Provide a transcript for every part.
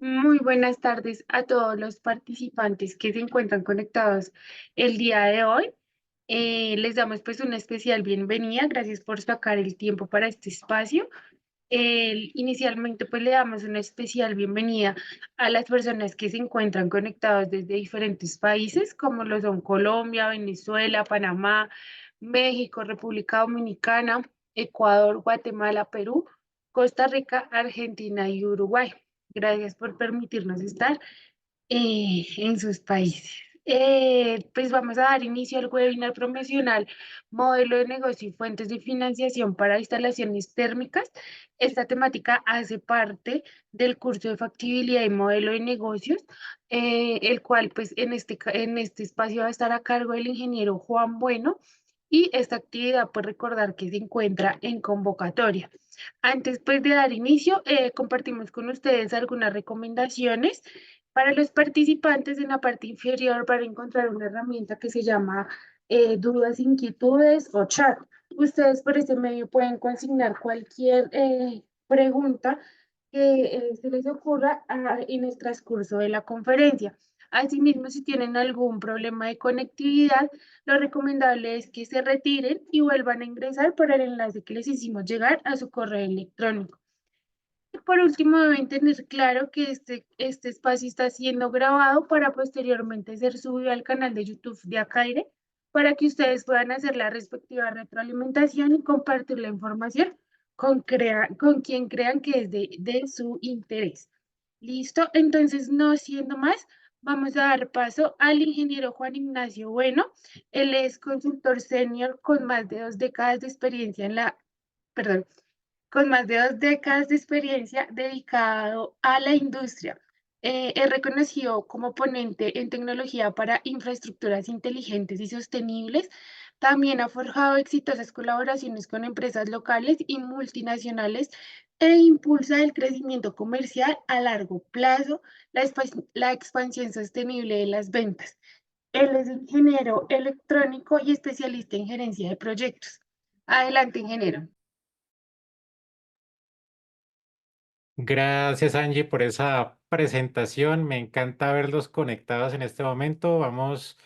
Muy buenas tardes a todos los participantes que se encuentran conectados el día de hoy. Les damos pues una especial bienvenida. Gracias por sacar el tiempo para este espacio. Inicialmente pues le damos una especial bienvenida a las personas que se encuentran conectados desde diferentes países como lo son Colombia, Venezuela, Panamá, México, República Dominicana, Ecuador, Guatemala, Perú, Costa Rica, Argentina y Uruguay. Gracias por permitirnos estar en sus países. Pues vamos a dar inicio al webinar promocional Modelo de negocio y fuentes de financiación para instalaciones térmicas. Esta temática hace parte del curso de factibilidad y modelo de negocios, el cual pues en este espacio va a estar a cargo del ingeniero Juan Bueno, y esta actividad pues recordar que se encuentra en convocatoria. Antes pues de dar inicio, compartimos con ustedes algunas recomendaciones para los participantes. En la parte inferior para encontrar una herramienta que se llama dudas, inquietudes o chat. Ustedes por este medio pueden consignar cualquier pregunta que se les ocurra en el transcurso de la conferencia. Asimismo, si tienen algún problema de conectividad, lo recomendable es que se retiren y vuelvan a ingresar por el enlace que les hicimos llegar a su correo electrónico. Y por último, deben tener claro que este espacio está siendo grabado para posteriormente ser subido al canal de YouTube de Acaire, para que ustedes puedan hacer la respectiva retroalimentación y compartir la información con quien crean que es de su interés. ¿Listo? Entonces, no siendo más, vamos a dar paso al ingeniero Juan Ignacio Bueno. Él es consultor senior con más de 2 décadas de experiencia perdón, con más de 2 décadas de experiencia dedicado a la industria. Es reconocido como ponente en tecnología para infraestructuras inteligentes y sostenibles. También ha forjado exitosas colaboraciones con empresas locales y multinacionales e impulsa el crecimiento comercial a largo plazo, la expansión sostenible de las ventas. Él es ingeniero electrónico y especialista en gerencia de proyectos. Adelante, ingeniero. Gracias, Angie, por esa presentación. Me encanta verlos conectados en este momento. Vamos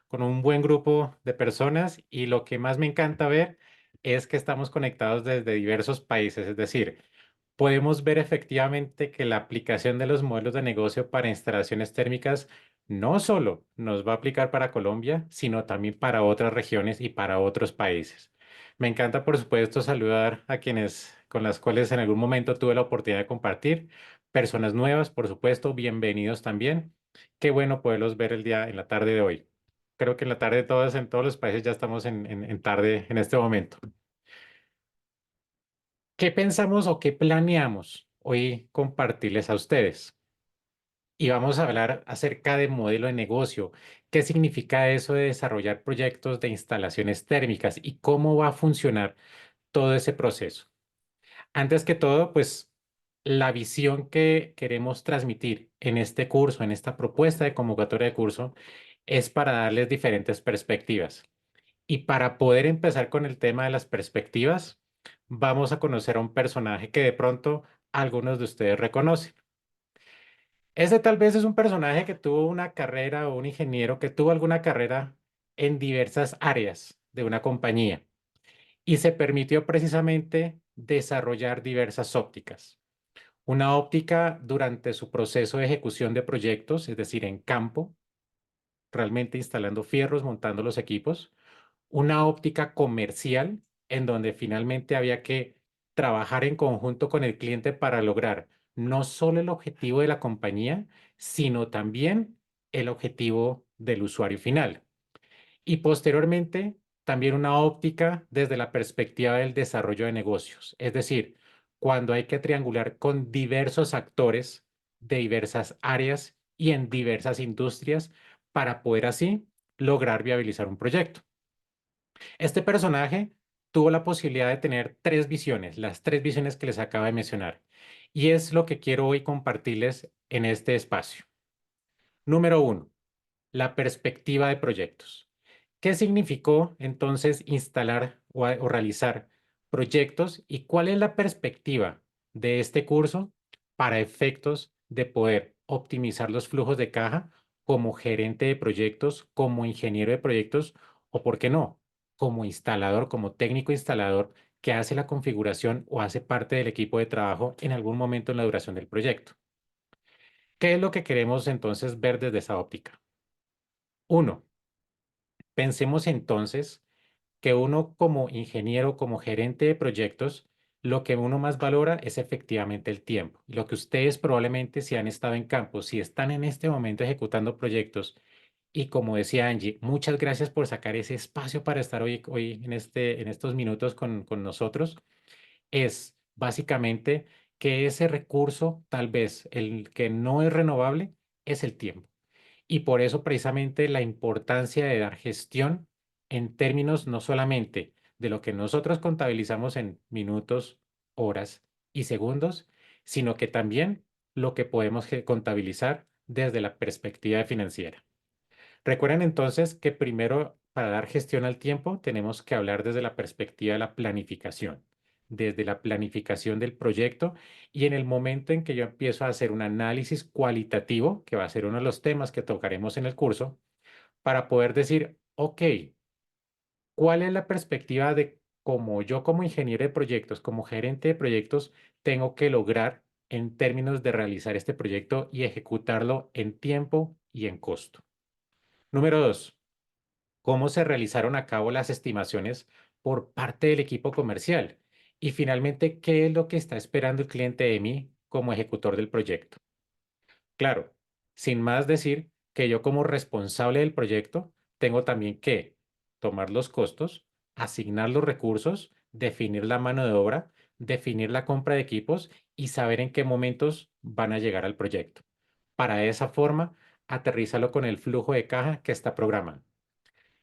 con un buen grupo de personas y lo que más me encanta ver es que estamos conectados desde diversos países. Es decir, podemos ver efectivamente que la aplicación de los modelos de negocio para instalaciones térmicas no solo nos va a aplicar para Colombia, sino también para otras regiones y para otros países. Me encanta, por supuesto, saludar a quienes con las cuales en algún momento tuve la oportunidad de compartir. Personas nuevas, por supuesto, bienvenidos también. Qué bueno poderlos ver el día en la tarde de hoy. Creo que en la tarde de todas, en todos los países ya estamos en tarde en este momento. ¿Qué pensamos o qué planeamos hoy compartirles a ustedes? Y vamos a hablar acerca de modelo de negocio. ¿Qué significa eso de desarrollar proyectos de instalaciones térmicas y cómo va a funcionar todo ese proceso? Antes que todo, pues la visión que queremos transmitir en este curso, en esta propuesta de convocatoria de curso, es para darles diferentes perspectivas. Y para poder empezar con el tema de las perspectivas, vamos a conocer a un personaje que de pronto algunos de ustedes reconocen. Este tal vez es un personaje que tuvo una carrera o un ingeniero que tuvo alguna carrera en diversas áreas de una compañía y se permitió precisamente desarrollar diversas ópticas. Una óptica durante su proceso de ejecución de proyectos, es decir, en campo, realmente instalando fierros, montando los equipos. Una óptica comercial, en donde finalmente había que trabajar en conjunto con el cliente para lograr no solo el objetivo de la compañía, sino también el objetivo del usuario final. Y posteriormente, también una óptica desde la perspectiva del desarrollo de negocios, es decir, cuando hay que triangular con diversos actores de diversas áreas y en diversas industrias para poder así lograr viabilizar un proyecto. Este personaje tuvo la posibilidad de tener tres visiones, las tres visiones que les acabo de mencionar, y es lo que quiero hoy compartirles en este espacio. Número uno, la perspectiva de proyectos. ¿Qué significó entonces instalar o realizar proyectos y cuál es la perspectiva de este curso para efectos de poder optimizar los flujos de caja como gerente de proyectos, como ingeniero de proyectos o, ¿por qué no?, como instalador, como técnico instalador que hace la configuración o hace parte del equipo de trabajo en algún momento en la duración del proyecto. ¿Qué es lo que queremos entonces ver desde esa óptica? Uno, pensemos entonces que uno como ingeniero, como gerente de proyectos, lo que uno más valora es efectivamente el tiempo. Lo que ustedes probablemente si han estado en campo, si están en este momento ejecutando proyectos y como decía Angie, muchas gracias por sacar ese espacio para estar hoy en estos minutos con nosotros, es básicamente que ese recurso, tal vez el que no es renovable, es el tiempo. Y por eso precisamente la importancia de dar gestión en términos no solamente de lo que nosotros contabilizamos en minutos, horas y segundos, sino que también lo que podemos contabilizar desde la perspectiva financiera. Recuerden entonces que primero, para dar gestión al tiempo, tenemos que hablar desde la perspectiva de la planificación, desde la planificación del proyecto y en el momento en que yo empiezo a hacer un análisis cualitativo, que va a ser uno de los temas que tocaremos en el curso, para poder decir, ok, ¿cuál es la perspectiva de cómo yo como ingeniero de proyectos, como gerente de proyectos, tengo que lograr en términos de realizar este proyecto y ejecutarlo en tiempo y en costo? Número dos, cómo se realizaron a cabo las estimaciones por parte del equipo comercial y finalmente qué es lo que está esperando el cliente de mí como ejecutor del proyecto. Claro, sin más decir que yo como responsable del proyecto tengo también que tomar los costos, asignar los recursos, definir la mano de obra, definir la compra de equipos y saber en qué momentos van a llegar al proyecto. Para esa forma, aterrízalo con el flujo de caja que está programado.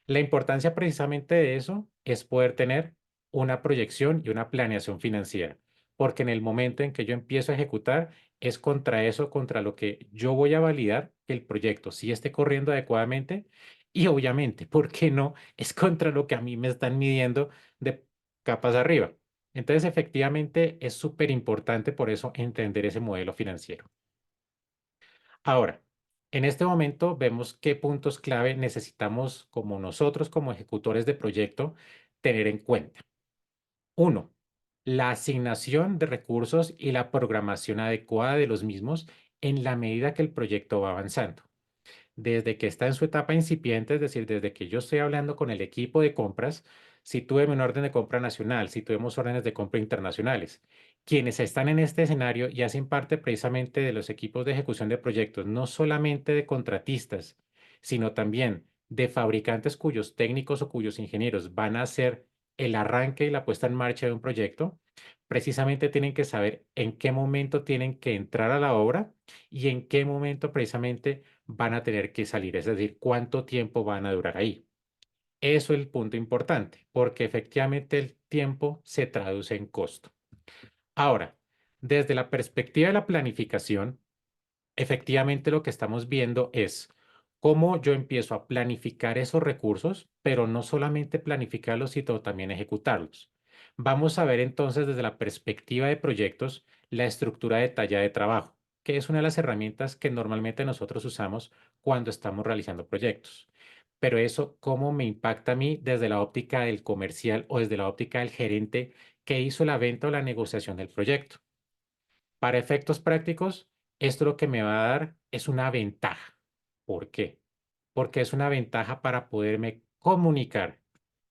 La importancia precisamente de eso es poder tener una proyección y una planeación financiera, porque en el momento en que yo empiezo a ejecutar, es contra eso, contra lo que yo voy a validar que el proyecto sí esté corriendo adecuadamente y obviamente, ¿por qué no? Es contra lo que a mí me están midiendo de capas arriba. Entonces, efectivamente, es súper importante por eso entender ese modelo financiero. Ahora, en este momento vemos qué puntos clave necesitamos como nosotros, como ejecutores de proyecto, tener en cuenta. Uno, la asignación de recursos y la programación adecuada de los mismos en la medida que el proyecto va avanzando desde que está en su etapa incipiente, es decir, desde que yo estoy hablando con el equipo de compras, si tuve un orden de compra nacional, si tuvimos órdenes de compra internacionales, quienes están en este escenario y hacen parte precisamente de los equipos de ejecución de proyectos, no solamente de contratistas, sino también de fabricantes cuyos técnicos o cuyos ingenieros van a hacer el arranque y la puesta en marcha de un proyecto, precisamente tienen que saber en qué momento tienen que entrar a la obra y en qué momento precisamente van a tener que salir, es decir, cuánto tiempo van a durar ahí. Eso es el punto importante, porque efectivamente el tiempo se traduce en costo. Ahora, desde la perspectiva de la planificación, efectivamente lo que estamos viendo es cómo yo empiezo a planificar esos recursos, pero no solamente planificarlos, sino también ejecutarlos. Vamos a ver entonces desde la perspectiva de proyectos la estructura detallada de trabajo, que es una de las herramientas que normalmente nosotros usamos cuando estamos realizando proyectos. Pero eso, ¿cómo me impacta a mí desde la óptica del comercial o desde la óptica del gerente que hizo la venta o la negociación del proyecto? Para efectos prácticos, esto lo que me va a dar es una ventaja. ¿Por qué? Porque es una ventaja para poderme comunicar,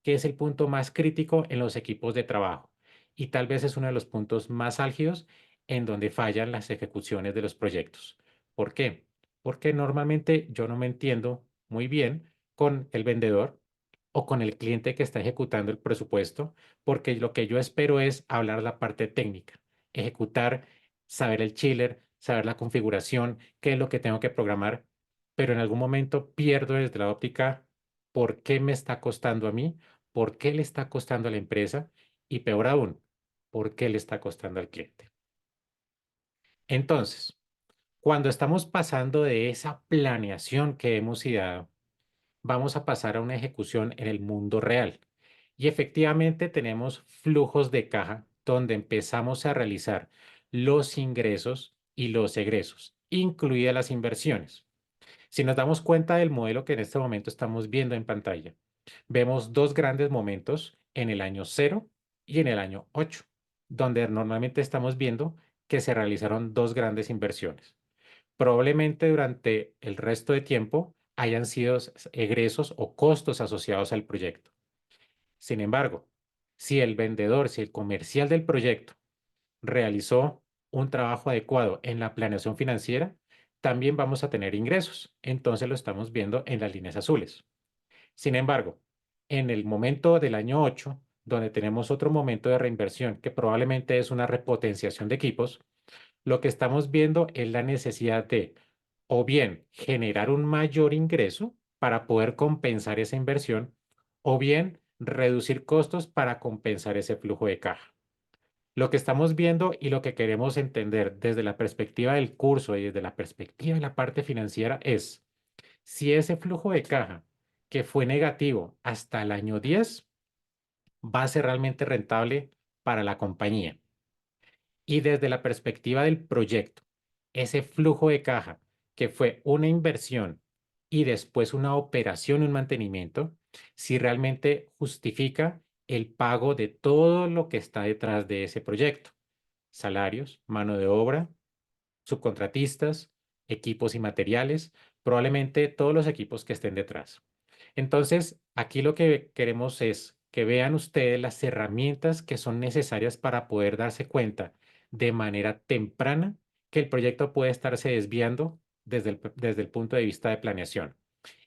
que es el punto más crítico en los equipos de trabajo. Y tal vez es uno de los puntos más álgidos en donde fallan las ejecuciones de los proyectos. ¿Por qué? Porque normalmente yo no me entiendo muy bien con el vendedor o con el cliente que está ejecutando el presupuesto, porque lo que yo espero es hablar la parte técnica, ejecutar, saber el chiller, saber la configuración, qué es lo que tengo que programar, pero en algún momento pierdo desde la óptica por qué me está costando a mí, por qué le está costando a la empresa y peor aún, por qué le está costando al cliente. Entonces, cuando estamos pasando de esa planeación que hemos ideado, vamos a pasar a una ejecución en el mundo real. Y efectivamente tenemos flujos de caja donde empezamos a realizar los ingresos y los egresos. incluidas las inversiones. Si nos damos cuenta del modelo que en este momento estamos viendo en pantalla, vemos dos grandes momentos en el año 0 y en el año 8, donde normalmente estamos viendo que se realizaron dos grandes inversiones. Probablemente durante el resto de tiempo hayan sido egresos o costos asociados al proyecto. Sin embargo, si el comercial del proyecto realizó un trabajo adecuado en la planeación financiera, también vamos a tener ingresos. Entonces lo estamos viendo en las líneas azules. Sin embargo, en el momento del año 8, donde tenemos otro momento de reinversión que probablemente es una repotenciación de equipos, lo que estamos viendo es la necesidad de o bien generar un mayor ingreso para poder compensar esa inversión, o bien reducir costos para compensar ese flujo de caja. Lo que estamos viendo y lo que queremos entender desde la perspectiva del curso y desde la perspectiva de la parte financiera es si ese flujo de caja que fue negativo hasta el año 10 va a ser realmente rentable para la compañía. Y desde la perspectiva del proyecto, ese flujo de caja que fue una inversión y después una operación, un mantenimiento, si realmente justifica el pago de todo lo que está detrás de ese proyecto: salarios, mano de obra, subcontratistas, equipos y materiales, probablemente todos los equipos que estén detrás. Entonces, aquí lo que queremos es que vean ustedes las herramientas que son necesarias para poder darse cuenta de manera temprana que el proyecto puede estarse desviando desde el punto de vista de planeación,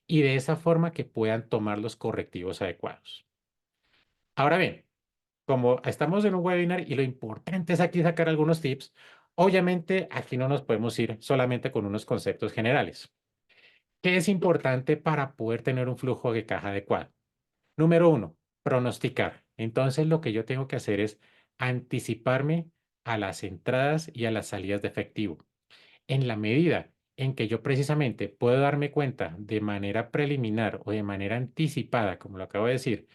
y de esa forma que puedan tomar los correctivos adecuados. Ahora bien, como estamos en un webinar y lo importante es aquí sacar algunos tips, obviamente aquí no nos podemos ir solamente con unos conceptos generales. ¿Qué es importante para poder tener un flujo de caja adecuado? Número uno, pronosticar. Entonces lo que yo tengo que hacer es anticiparme a las entradas y a las salidas de efectivo. En la medida en que yo precisamente puedo darme cuenta de manera preliminar o de manera anticipada, como lo acabo de decir,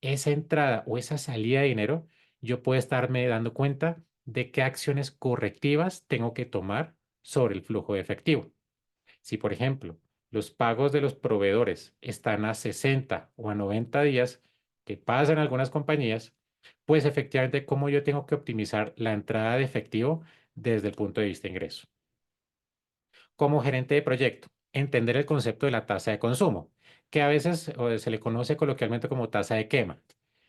esa entrada o esa salida de dinero, yo puedo estarme dando cuenta de qué acciones correctivas tengo que tomar sobre el flujo de efectivo. Si, por ejemplo, los pagos de los proveedores están a 60 o a 90 días, que pasa en algunas compañías, pues efectivamente, ¿cómo yo tengo que optimizar la entrada de efectivo desde el punto de vista de ingreso? Como gerente de proyecto, entender el concepto de la tasa de consumo, que a veces se le conoce coloquialmente como tasa de quema,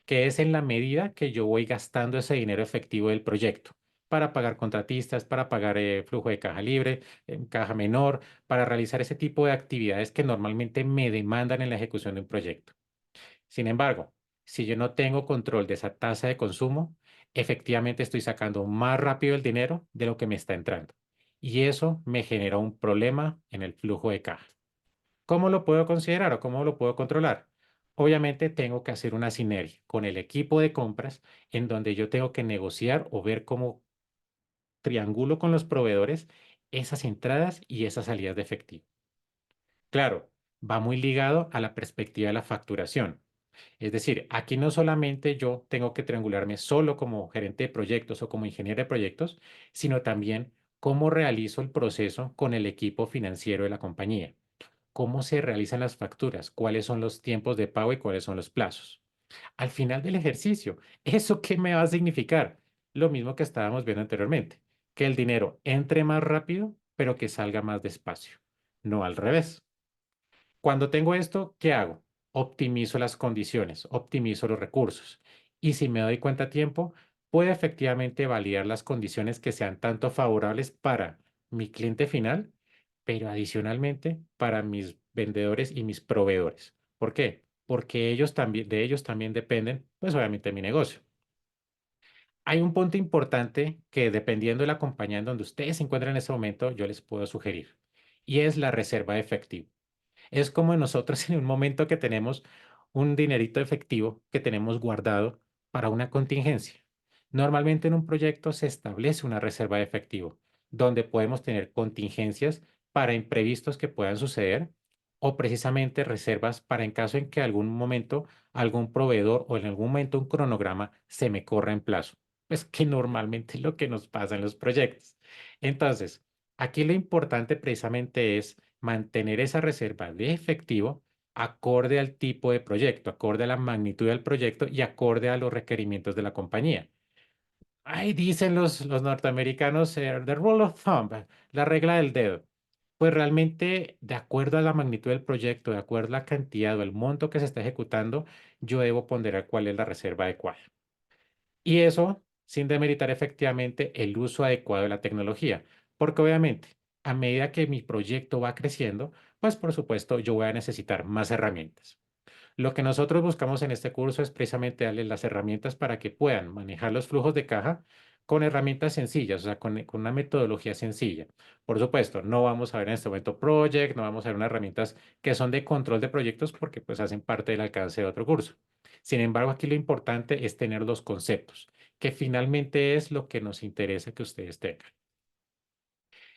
que es en la medida que yo voy gastando ese dinero efectivo del proyecto para pagar contratistas, para pagar flujo de caja libre, caja menor, para realizar ese tipo de actividades que normalmente me demandan en la ejecución de un proyecto. Sin embargo, si yo no tengo control de esa tasa de consumo, efectivamente estoy sacando más rápido el dinero de lo que me está entrando. Y eso me genera un problema en el flujo de caja. ¿Cómo lo puedo considerar o cómo lo puedo controlar? Obviamente tengo que hacer una sinergia con el equipo de compras en donde yo tengo que negociar o ver cómo triangulo con los proveedores esas entradas y esas salidas de efectivo. Claro, va muy ligado a la perspectiva de la facturación. Es decir, aquí no solamente yo tengo que triangularme solo como gerente de proyectos o como ingeniero de proyectos, sino también cómo realizo el proceso con el equipo financiero de la compañía, cómo se realizan las facturas, cuáles son los tiempos de pago y cuáles son los plazos. Al final del ejercicio, ¿eso qué me va a significar? Lo mismo que estábamos viendo anteriormente, que el dinero entre más rápido, pero que salga más despacio, no al revés. Cuando tengo esto, ¿qué hago? Optimizo las condiciones, optimizo los recursos. Y si me doy cuenta a tiempo, puedo efectivamente validar las condiciones que sean tanto favorables para mi cliente final, pero adicionalmente para mis vendedores y mis proveedores. ¿Por qué? Porque de ellos también dependen, pues obviamente mi negocio. Hay un punto importante que, dependiendo de la compañía en donde ustedes se encuentran en este momento, yo les puedo sugerir, y es la reserva de efectivo. Es como nosotros en un momento que tenemos un dinerito efectivo que tenemos guardado para una contingencia. Normalmente en un proyecto se establece una reserva de efectivo, donde podemos tener contingencias para imprevistos que puedan suceder, o precisamente reservas para en caso en que algún momento algún proveedor o en algún momento un cronograma se me corra en plazo. Pues que normalmente es lo que nos pasa en los proyectos. Entonces, Aquí lo importante precisamente es mantener esa reserva de efectivo acorde al tipo de proyecto, acorde a la magnitud del proyecto y acorde a los requerimientos de la compañía. Ahí dicen los norteamericanos, the rule of thumb, la regla del dedo. Pues realmente, de acuerdo a la magnitud del proyecto, de acuerdo a la cantidad o el monto que se está ejecutando, yo debo ponderar cuál es la reserva adecuada. Y eso sin demeritar efectivamente el uso adecuado de la tecnología, porque obviamente a medida que mi proyecto va creciendo, pues por supuesto yo voy a necesitar más herramientas. Lo que nosotros buscamos en este curso es precisamente darles las herramientas para que puedan manejar los flujos de caja con herramientas sencillas, o sea, con una metodología sencilla. Por supuesto, no vamos a ver en este momento Project, no vamos a ver unas herramientas que son de control de proyectos porque pues hacen parte del alcance de otro curso. Sin embargo, aquí lo importante es tener los conceptos, que finalmente es lo que nos interesa que ustedes tengan.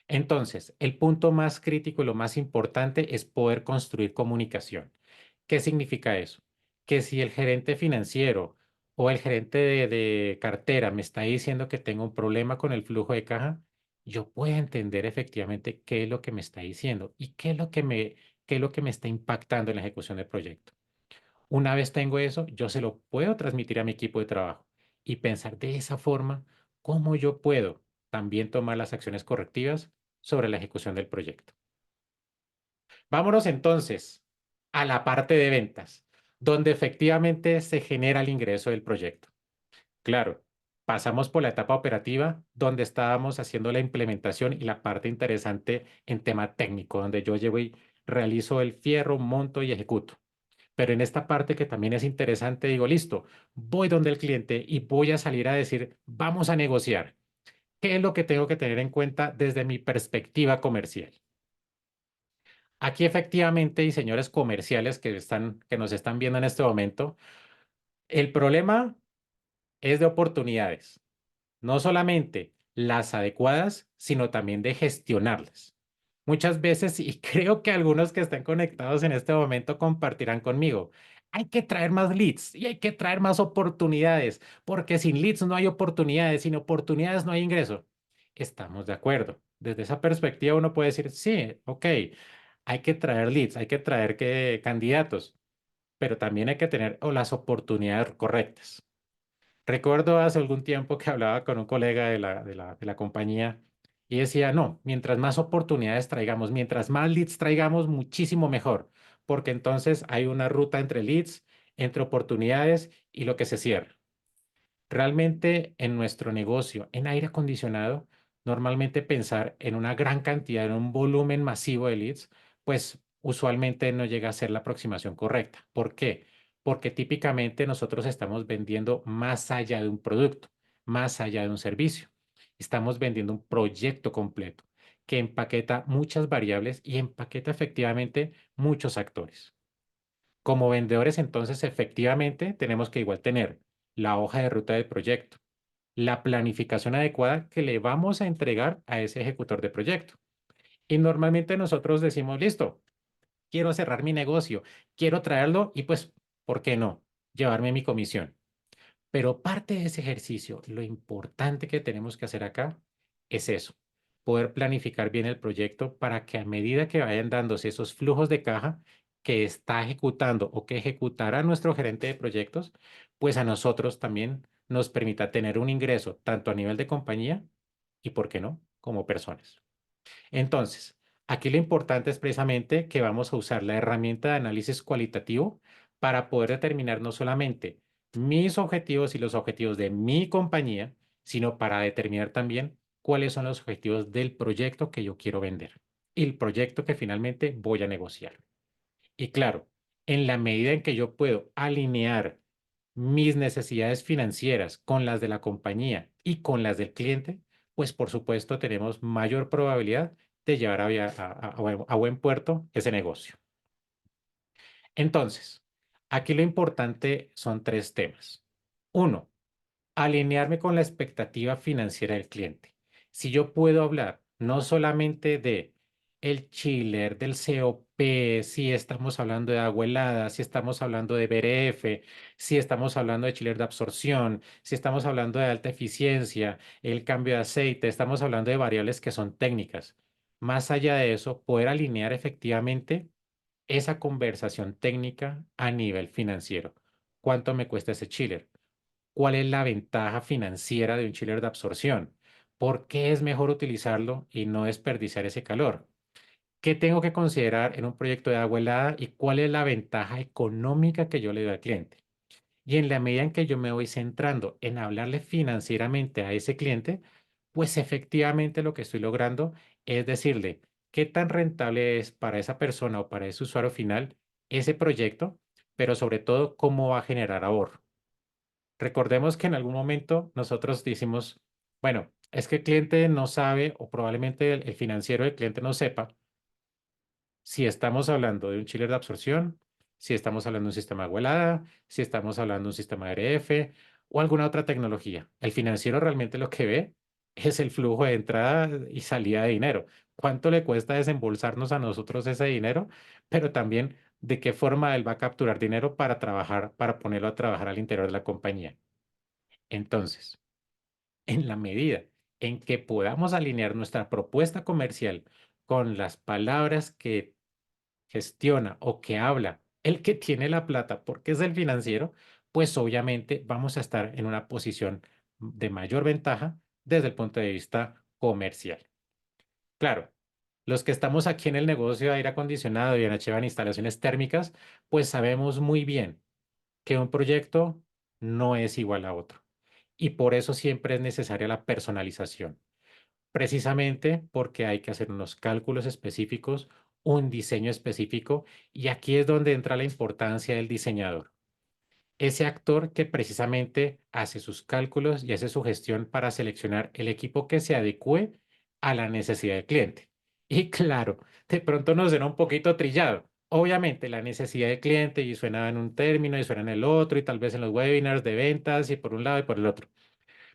Entonces, el punto más crítico y lo más importante es poder construir comunicación. ¿Qué significa eso? Que si el gerente financiero o el gerente de cartera me está diciendo que tengo un problema con el flujo de caja, yo puedo entender efectivamente qué es lo que me está diciendo y qué es lo que me está impactando en la ejecución del proyecto. Una vez tengo eso, yo se lo puedo transmitir a mi equipo de trabajo y pensar de esa forma cómo yo puedo también tomar las acciones correctivas sobre la ejecución del proyecto. Vámonos entonces a la parte de ventas, donde efectivamente se genera el ingreso del proyecto. Claro, pasamos por la etapa operativa, donde estábamos haciendo la implementación y la parte interesante en tema técnico, donde yo llevo y realizo el fierro, monto y ejecuto. Pero en esta parte que también es interesante, digo, listo, voy donde el cliente y voy a salir a decir, vamos a negociar. ¿Qué es lo que tengo que tener en cuenta desde mi perspectiva comercial? Aquí efectivamente, y señores comerciales que nos están viendo en este momento, el problema es de oportunidades, no solamente las adecuadas, sino también de gestionarlas. Muchas veces, y creo que algunos que están conectados en este momento compartirán conmigo, hay que traer más leads y hay que traer más oportunidades, porque sin leads no hay oportunidades, sin oportunidades no hay ingreso. Estamos de acuerdo. Desde esa perspectiva uno puede decir, sí, ok, hay que traer leads, hay que traer candidatos, pero también hay que tener las oportunidades correctas. Recuerdo hace algún tiempo que hablaba con un colega de la compañía y decía, no, mientras más oportunidades traigamos, mientras más leads traigamos, muchísimo mejor, porque entonces hay una ruta entre leads, entre oportunidades y lo que se cierra. Realmente en nuestro negocio, en aire acondicionado, normalmente pensar en una gran cantidad, en un volumen masivo de leads, pues usualmente no llega a ser la aproximación correcta. ¿Por qué? Porque típicamente nosotros estamos vendiendo más allá de un producto, más allá de un servicio. Estamos vendiendo un proyecto completo que empaqueta muchas variables y empaqueta efectivamente muchos actores. Como vendedores, entonces, efectivamente, tenemos que igual tener la hoja de ruta del proyecto, la planificación adecuada que le vamos a entregar a ese ejecutor de proyecto. Y normalmente nosotros decimos, listo, quiero cerrar mi negocio, quiero traerlo y pues, ¿por qué no? Llevarme mi comisión. Pero parte de ese ejercicio, lo importante que tenemos que hacer acá es eso, poder planificar bien el proyecto para que a medida que vayan dándose esos flujos de caja que está ejecutando o que ejecutará nuestro gerente de proyectos, pues a nosotros también nos permita tener un ingreso tanto a nivel de compañía y, ¿por qué no?, como personas. Entonces, aquí lo importante es precisamente que vamos a usar la herramienta de análisis cualitativo para poder determinar no solamente mis objetivos y los objetivos de mi compañía, sino para determinar también cuáles son los objetivos del proyecto que yo quiero vender y el proyecto que finalmente voy a negociar. Y claro, en la medida en que yo puedo alinear mis necesidades financieras con las de la compañía y con las del cliente, pues por supuesto tenemos mayor probabilidad de llevar a buen puerto ese negocio. Entonces, aquí lo importante son tres temas. Uno, alinearme con la expectativa financiera del cliente. Si yo puedo hablar no solamente de el chiller, del COP, si estamos hablando de agua helada, si estamos hablando de BRF, si estamos hablando de chiller de absorción, si estamos hablando de alta eficiencia, el cambio de aceite, estamos hablando de variables que son técnicas. Más allá de eso, poder alinear efectivamente esa conversación técnica a nivel financiero. ¿Cuánto me cuesta ese chiller? ¿Cuál es la ventaja financiera de un chiller de absorción? ¿Por qué es mejor utilizarlo y no desperdiciar ese calor? ¿Qué tengo que considerar en un proyecto de agua helada y cuál es la ventaja económica que yo le doy al cliente? Y en la medida en que yo me voy centrando en hablarle financieramente a ese cliente, pues efectivamente lo que estoy logrando es decirle qué tan rentable es para esa persona o para ese usuario final ese proyecto, pero sobre todo cómo va a generar ahorro. Recordemos que en algún momento nosotros decimos, bueno, es que el cliente no sabe o probablemente el financiero del cliente no sepa si estamos hablando de un chiller de absorción, si estamos hablando de un sistema de agua helada, si estamos hablando de un sistema de RF o alguna otra tecnología. El financiero realmente lo que ve es el flujo de entrada y salida de dinero. ¿Cuánto le cuesta desembolsarnos a nosotros ese dinero? Pero también de qué forma él va a capturar dinero para trabajar, para ponerlo a trabajar al interior de la compañía. Entonces, en la medida en que podamos alinear nuestra propuesta comercial con las palabras que gestiona o que habla el que tiene la plata porque es el financiero, pues obviamente vamos a estar en una posición de mayor ventaja desde el punto de vista comercial. Claro, los que estamos aquí en el negocio de aire acondicionado y en en instalaciones térmicas, pues sabemos muy bien que un proyecto no es igual a otro. Y por eso siempre es necesaria la personalización. Precisamente porque hay que hacer unos cálculos específicos, un diseño específico, y aquí es donde entra la importancia del diseñador. Ese actor que precisamente hace sus cálculos y hace su gestión para seleccionar el equipo que se adecue a la necesidad del cliente. Y claro, de pronto nos suena un poquito trillado. Obviamente la necesidad del cliente y suena en un término y suena en el otro y tal vez en los webinars de ventas y por un lado y por el otro.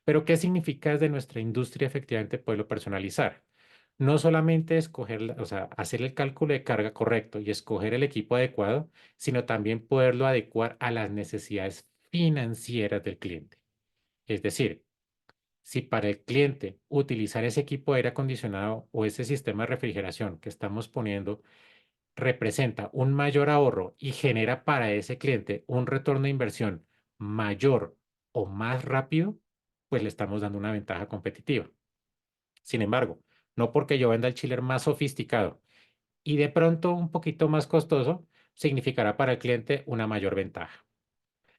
Pero ¿qué significa desde nuestra industria efectivamente poderlo personalizar? No solamente escoger, o sea, hacer el cálculo de carga correcto y escoger el equipo adecuado, sino también poderlo adecuar a las necesidades financieras del cliente. Es decir, si para el cliente utilizar ese equipo de aire acondicionado o ese sistema de refrigeración que estamos poniendo representa un mayor ahorro y genera para ese cliente un retorno de inversión mayor o más rápido, pues le estamos dando una ventaja competitiva. Sin embargo, no porque yo venda el chiller más sofisticado y de pronto un poquito más costoso, significará para el cliente una mayor ventaja.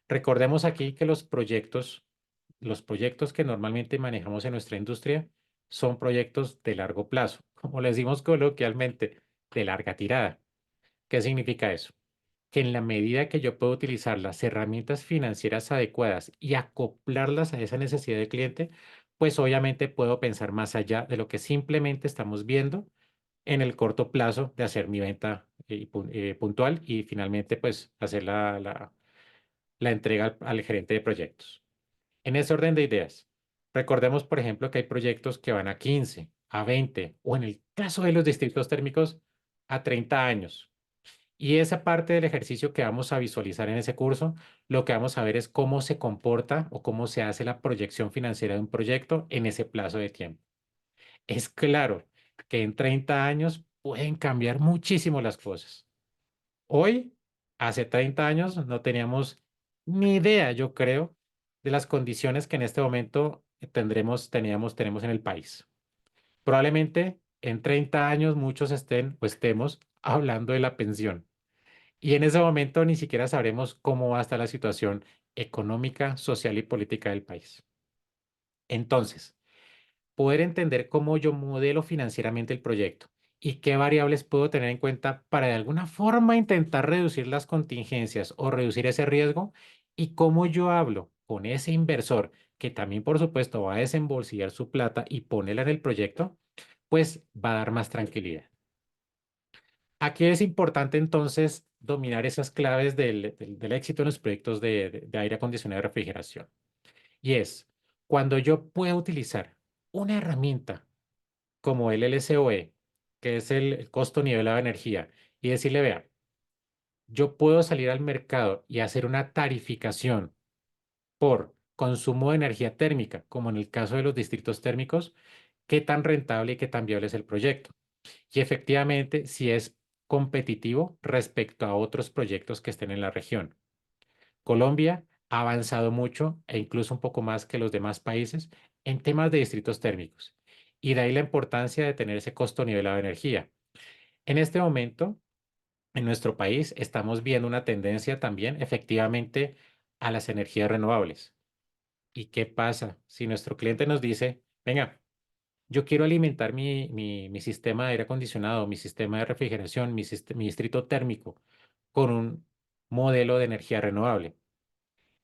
Recordemos aquí que los proyectos que normalmente manejamos en nuestra industria son proyectos de largo plazo, como le decimos coloquialmente, de larga tirada. ¿Qué significa eso? Que en la medida que yo puedo utilizar las herramientas financieras adecuadas y acoplarlas a esa necesidad del cliente, pues obviamente puedo pensar más allá de lo que simplemente estamos viendo en el corto plazo de hacer mi venta puntual y finalmente pues hacer la entrega al gerente de proyectos. En ese orden de ideas, recordemos por ejemplo que hay proyectos que van a 15, a 20 o en el caso de los distritos térmicos a 30 años. Y esa parte del ejercicio que vamos a visualizar en ese curso, lo que vamos a ver es cómo se comporta o cómo se hace la proyección financiera de un proyecto en ese plazo de tiempo. Es claro que en 30 años pueden cambiar muchísimo las cosas. Hoy, hace 30 años, no teníamos ni idea, yo creo, de las condiciones que en este momento tenemos en el país. Probablemente en 30 años muchos estén o estemos hablando de la pensión. Y en ese momento ni siquiera sabremos cómo va a estar la situación económica, social y política del país. Entonces, poder entender cómo yo modelo financieramente el proyecto y qué variables puedo tener en cuenta para de alguna forma intentar reducir las contingencias o reducir ese riesgo y cómo yo hablo con ese inversor que también, por supuesto, va a desembolsillar su plata y ponerla en el proyecto, pues va a dar más tranquilidad. Aquí es importante entonces dominar esas claves del éxito en los proyectos de aire acondicionado y refrigeración. Y es cuando yo puedo utilizar una herramienta como el LCOE, que es el costo nivelado de energía, y decirle, vea, yo puedo salir al mercado y hacer una tarificación por consumo de energía térmica, como en el caso de los distritos térmicos, qué tan rentable y qué tan viable es el proyecto. y efectivamente si es competitivo respecto a otros proyectos que estén en la región. Colombia ha avanzado mucho e incluso un poco más que los demás países en temas de distritos térmicos y de ahí la importancia de tener ese costo nivelado de energía. En este momento, en nuestro país estamos viendo una tendencia también efectivamente a las energías renovables. ¿Y qué pasa si nuestro cliente nos dice, venga, yo quiero alimentar mi sistema de aire acondicionado, mi sistema de refrigeración, mi distrito térmico con un modelo de energía renovable?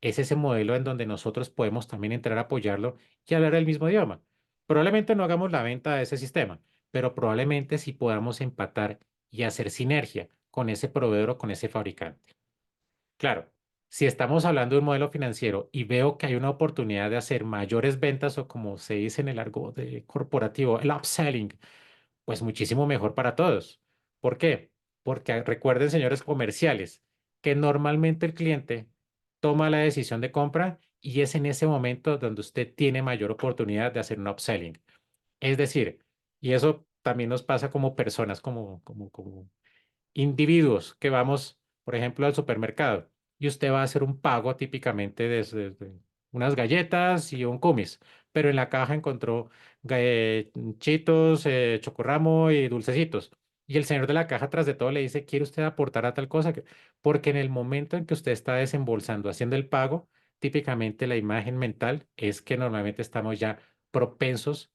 Es ese modelo en donde nosotros podemos también entrar a apoyarlo y hablar el mismo idioma. Probablemente no hagamos la venta de ese sistema, pero probablemente sí podamos empatar y hacer sinergia con ese proveedor o con ese fabricante. Claro, si estamos hablando de un modelo financiero y veo que hay una oportunidad de hacer mayores ventas o como se dice en el argot corporativo, el upselling, pues muchísimo mejor para todos. ¿Por qué? Porque recuerden, señores comerciales, que normalmente el cliente toma la decisión de compra y es en ese momento donde usted tiene mayor oportunidad de hacer un upselling. Es decir, y eso también nos pasa como personas, como individuos que vamos, por ejemplo, al supermercado y usted va a hacer un pago típicamente de unas galletas y un kumis, pero en la caja encontró chitos, chocorramo y dulcecitos. Y el señor de la caja, tras de todo, le dice, ¿quiere usted aportar a tal cosa? Porque en el momento en que usted está desembolsando, haciendo el pago, típicamente la imagen mental es que normalmente estamos ya propensos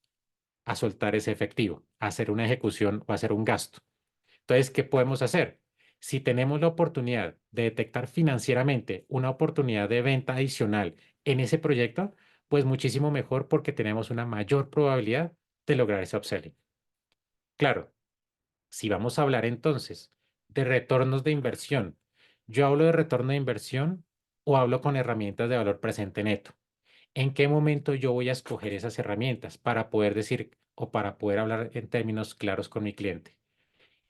a soltar ese efectivo, a hacer una ejecución o a hacer un gasto. Entonces, ¿qué podemos hacer? Si tenemos la oportunidad de detectar financieramente una oportunidad de venta adicional en ese proyecto, pues muchísimo mejor porque tenemos una mayor probabilidad de lograr ese upselling. Claro, si vamos a hablar entonces de retornos de inversión, yo hablo de retorno de inversión o hablo con herramientas de valor presente neto. ¿En qué momento yo voy a escoger esas herramientas para poder decir o para poder hablar en términos claros con mi cliente?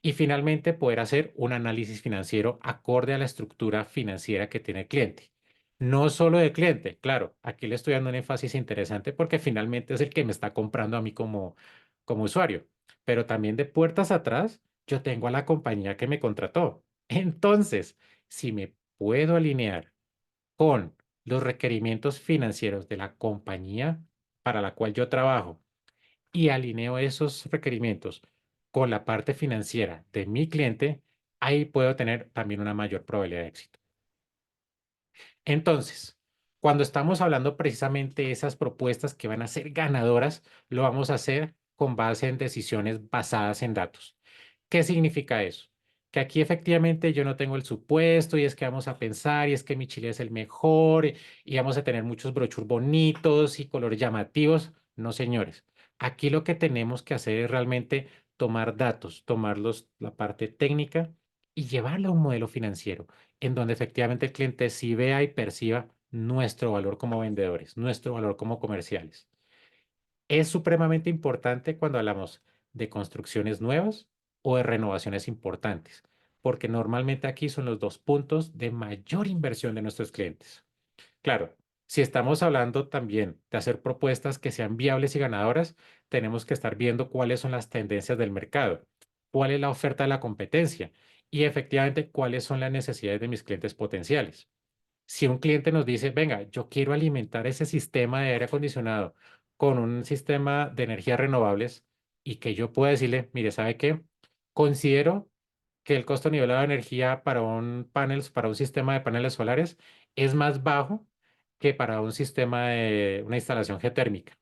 Y finalmente, poder hacer un análisis financiero acorde a la estructura financiera que tiene el cliente. No solo del cliente, claro, aquí le estoy dando un énfasis interesante porque finalmente es el que me está comprando a mí como usuario, pero también de puertas atrás, yo tengo a la compañía que me contrató. Entonces, si me puedo alinear con los requerimientos financieros de la compañía para la cual yo trabajo y alineo esos requerimientos con la parte financiera de mi cliente, ahí puedo tener también una mayor probabilidad de éxito. Entonces, cuando estamos hablando precisamente de esas propuestas que van a ser ganadoras, lo vamos a hacer con base en decisiones basadas en datos. ¿Qué significa eso? Que aquí efectivamente yo no tengo el supuesto y es que vamos a pensar y es que mi chile es el mejor y vamos a tener muchos brochures bonitos y colores llamativos. No, señores. Aquí lo que tenemos que hacer es realmente tomar datos, tomarlos la parte técnica y llevarlo a un modelo financiero en donde efectivamente el cliente sí vea y perciba nuestro valor como vendedores, nuestro valor como comerciales. Es supremamente importante cuando hablamos de construcciones nuevas o de renovaciones importantes, porque normalmente aquí son los dos puntos de mayor inversión de nuestros clientes. Claro, si estamos hablando también de hacer propuestas que sean viables y ganadoras, tenemos que estar viendo cuáles son las tendencias del mercado, cuál es la oferta de la competencia y efectivamente cuáles son las necesidades de mis clientes potenciales. Si un cliente nos dice, venga, yo quiero alimentar ese sistema de aire acondicionado con un sistema de energías renovables y que yo pueda decirle, mire, ¿sabe qué? Considero que el costo nivelado de energía para un sistema de paneles solares es más bajo que para un sistema de una instalación geotérmica.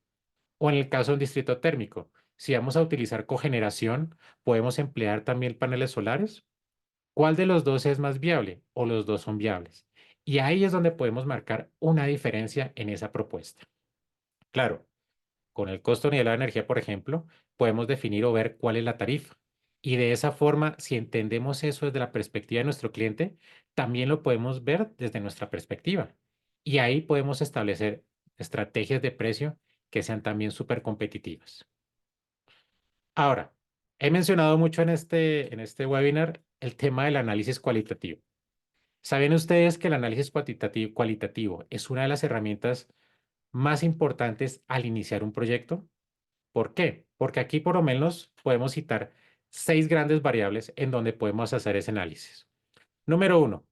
O en el caso de un distrito térmico, si vamos a utilizar cogeneración, podemos emplear también paneles solares. ¿Cuál de los dos es más viable o los dos son viables? Y ahí es donde podemos marcar una diferencia en esa propuesta. Claro, con el costo nivelado de energía, por ejemplo, podemos definir o ver cuál es la tarifa. Y de esa forma, si entendemos eso desde la perspectiva de nuestro cliente, también lo podemos ver desde nuestra perspectiva. Y ahí podemos establecer estrategias de precio que sean también súper competitivas. Ahora, he mencionado mucho en este webinar el tema del análisis cualitativo. ¿Saben ustedes que el análisis cualitativo es una de las herramientas más importantes al iniciar un proyecto? ¿Por qué? Porque aquí por lo menos podemos citar 6 grandes variables en donde podemos hacer ese análisis. Número uno,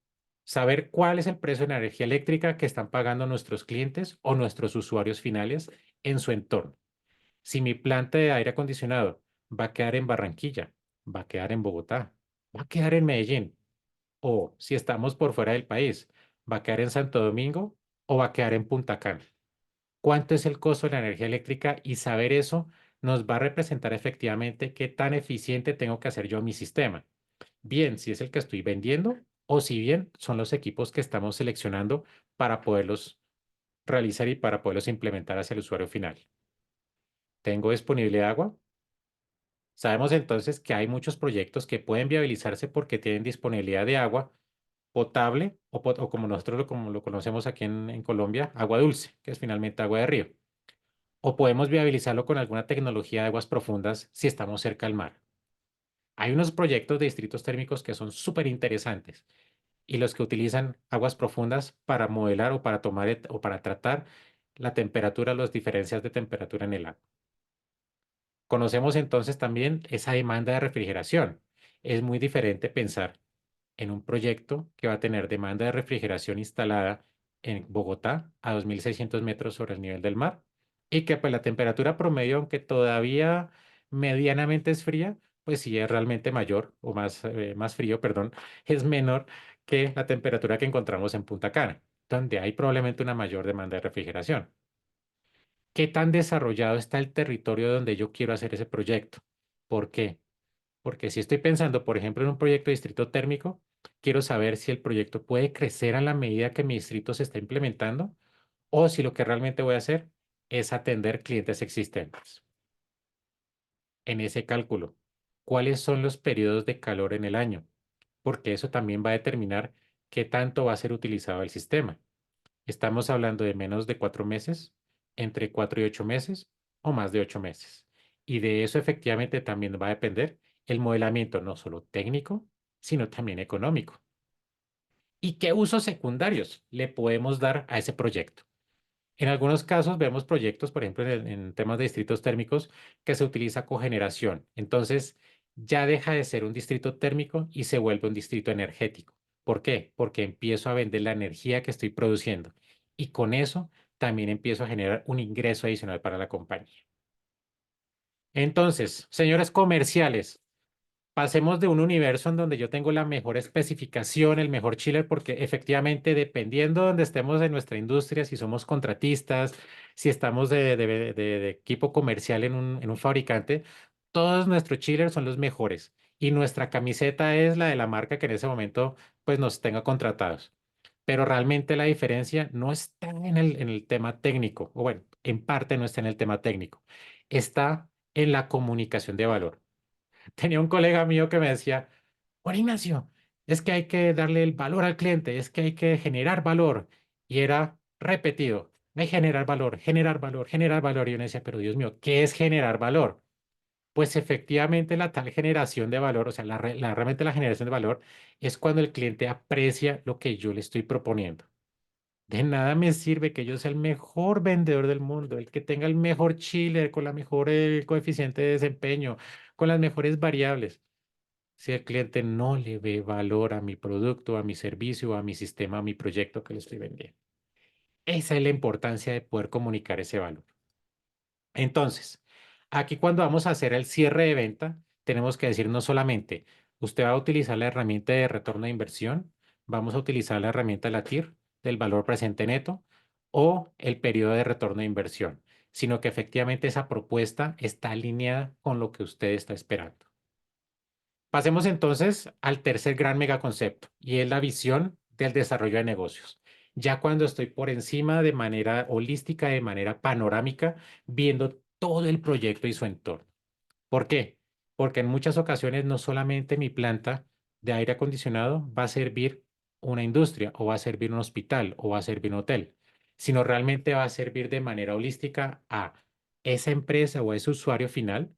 saber cuál es el precio de energía eléctrica que están pagando nuestros clientes o nuestros usuarios finales en su entorno. Si mi planta de aire acondicionado va a quedar en Barranquilla, va a quedar en Bogotá, va a quedar en Medellín, o si estamos por fuera del país, va a quedar en Santo Domingo o va a quedar en Punta Cana. ¿Cuánto es el costo de la energía eléctrica? Y saber eso nos va a representar efectivamente qué tan eficiente tengo que hacer yo mi sistema. Bien, si es el que estoy vendiendo o si bien son los equipos que estamos seleccionando para poderlos realizar y para poderlos implementar hacia el usuario final. ¿Tengo disponibilidad de agua? Sabemos entonces que hay muchos proyectos que pueden viabilizarse porque tienen disponibilidad de agua potable o como nosotros como lo conocemos aquí en Colombia, agua dulce, que es finalmente agua de río. O podemos viabilizarlo con alguna tecnología de aguas profundas si estamos cerca al mar. Hay unos proyectos de distritos térmicos que son súper interesantes y los que utilizan aguas profundas para modelar o para tomar o para tratar la temperatura, las diferencias de temperatura en el agua. Conocemos entonces también esa demanda de refrigeración. Es muy diferente pensar en un proyecto que va a tener demanda de refrigeración instalada en Bogotá a 2.600 metros sobre el nivel del mar y que pues la temperatura promedio, aunque todavía medianamente es fría, pues sí es realmente mayor o más frío, perdón, es menor que la temperatura que encontramos en Punta Cana, donde hay probablemente una mayor demanda de refrigeración. ¿Qué tan desarrollado está el territorio donde yo quiero hacer ese proyecto? ¿Por qué? Porque si estoy pensando, por ejemplo, en un proyecto de distrito térmico, quiero saber si el proyecto puede crecer a la medida que mi distrito se está implementando o si lo que realmente voy a hacer es atender clientes existentes. En ese cálculo, ¿cuáles son los periodos de calor en el año? Porque eso también va a determinar qué tanto va a ser utilizado el sistema. Estamos hablando de menos de 4 meses, entre 4 y 8 meses o más de 8 meses. Y de eso efectivamente también va a depender el modelamiento no solo técnico, sino también económico. ¿Y qué usos secundarios le podemos dar a ese proyecto? En algunos casos vemos proyectos, por ejemplo, en temas de distritos térmicos, que se utiliza cogeneración. Entonces, ya deja de ser un distrito térmico y se vuelve un distrito energético. ¿Por qué? Porque empiezo a vender la energía que estoy produciendo y con eso también empiezo a generar un ingreso adicional para la compañía. Entonces, señores comerciales, pasemos de un universo en donde yo tengo la mejor especificación, el mejor chiller, porque efectivamente, dependiendo de donde estemos en nuestra industria, si somos contratistas, si estamos de equipo comercial en un fabricante, todos nuestros chillers son los mejores y nuestra camiseta es la de la marca que en ese momento pues nos tenga contratados. Pero realmente la diferencia no está en el tema técnico, o bueno, en parte no está en el tema técnico, está en la comunicación de valor. Tenía un colega mío que me decía, Juan Ignacio, es que hay que darle el valor al cliente, es que hay que generar valor. Y era repetido, hay generar valor, generar valor, generar valor. Y yo me decía, pero Dios mío, ¿qué es generar valor? Pues efectivamente la tal generación de valor, o sea, realmente la generación de valor es cuando el cliente aprecia lo que yo le estoy proponiendo. De nada me sirve que yo sea el mejor vendedor del mundo, el que tenga el mejor chiller, con la mejor coeficiente de desempeño, con las mejores variables. Si el cliente no le ve valor a mi producto, a mi servicio, a mi sistema, a mi proyecto que le estoy vendiendo. Esa es la importancia de poder comunicar ese valor. Entonces, aquí cuando vamos a hacer el cierre de venta, tenemos que decir no solamente, usted va a utilizar la herramienta de retorno de inversión, vamos a utilizar la herramienta de la TIR, del valor presente neto, o el periodo de retorno de inversión, sino que efectivamente esa propuesta está alineada con lo que usted está esperando. Pasemos entonces al tercer gran megaconcepto y es la visión del desarrollo de negocios. Ya cuando estoy por encima de manera holística, de manera panorámica, viendo todo el proyecto y su entorno. ¿Por qué? Porque en muchas ocasiones no solamente mi planta de aire acondicionado va a servir una industria o va a servir un hospital o va a servir un hotel, sino realmente va a servir de manera holística a esa empresa o a ese usuario final,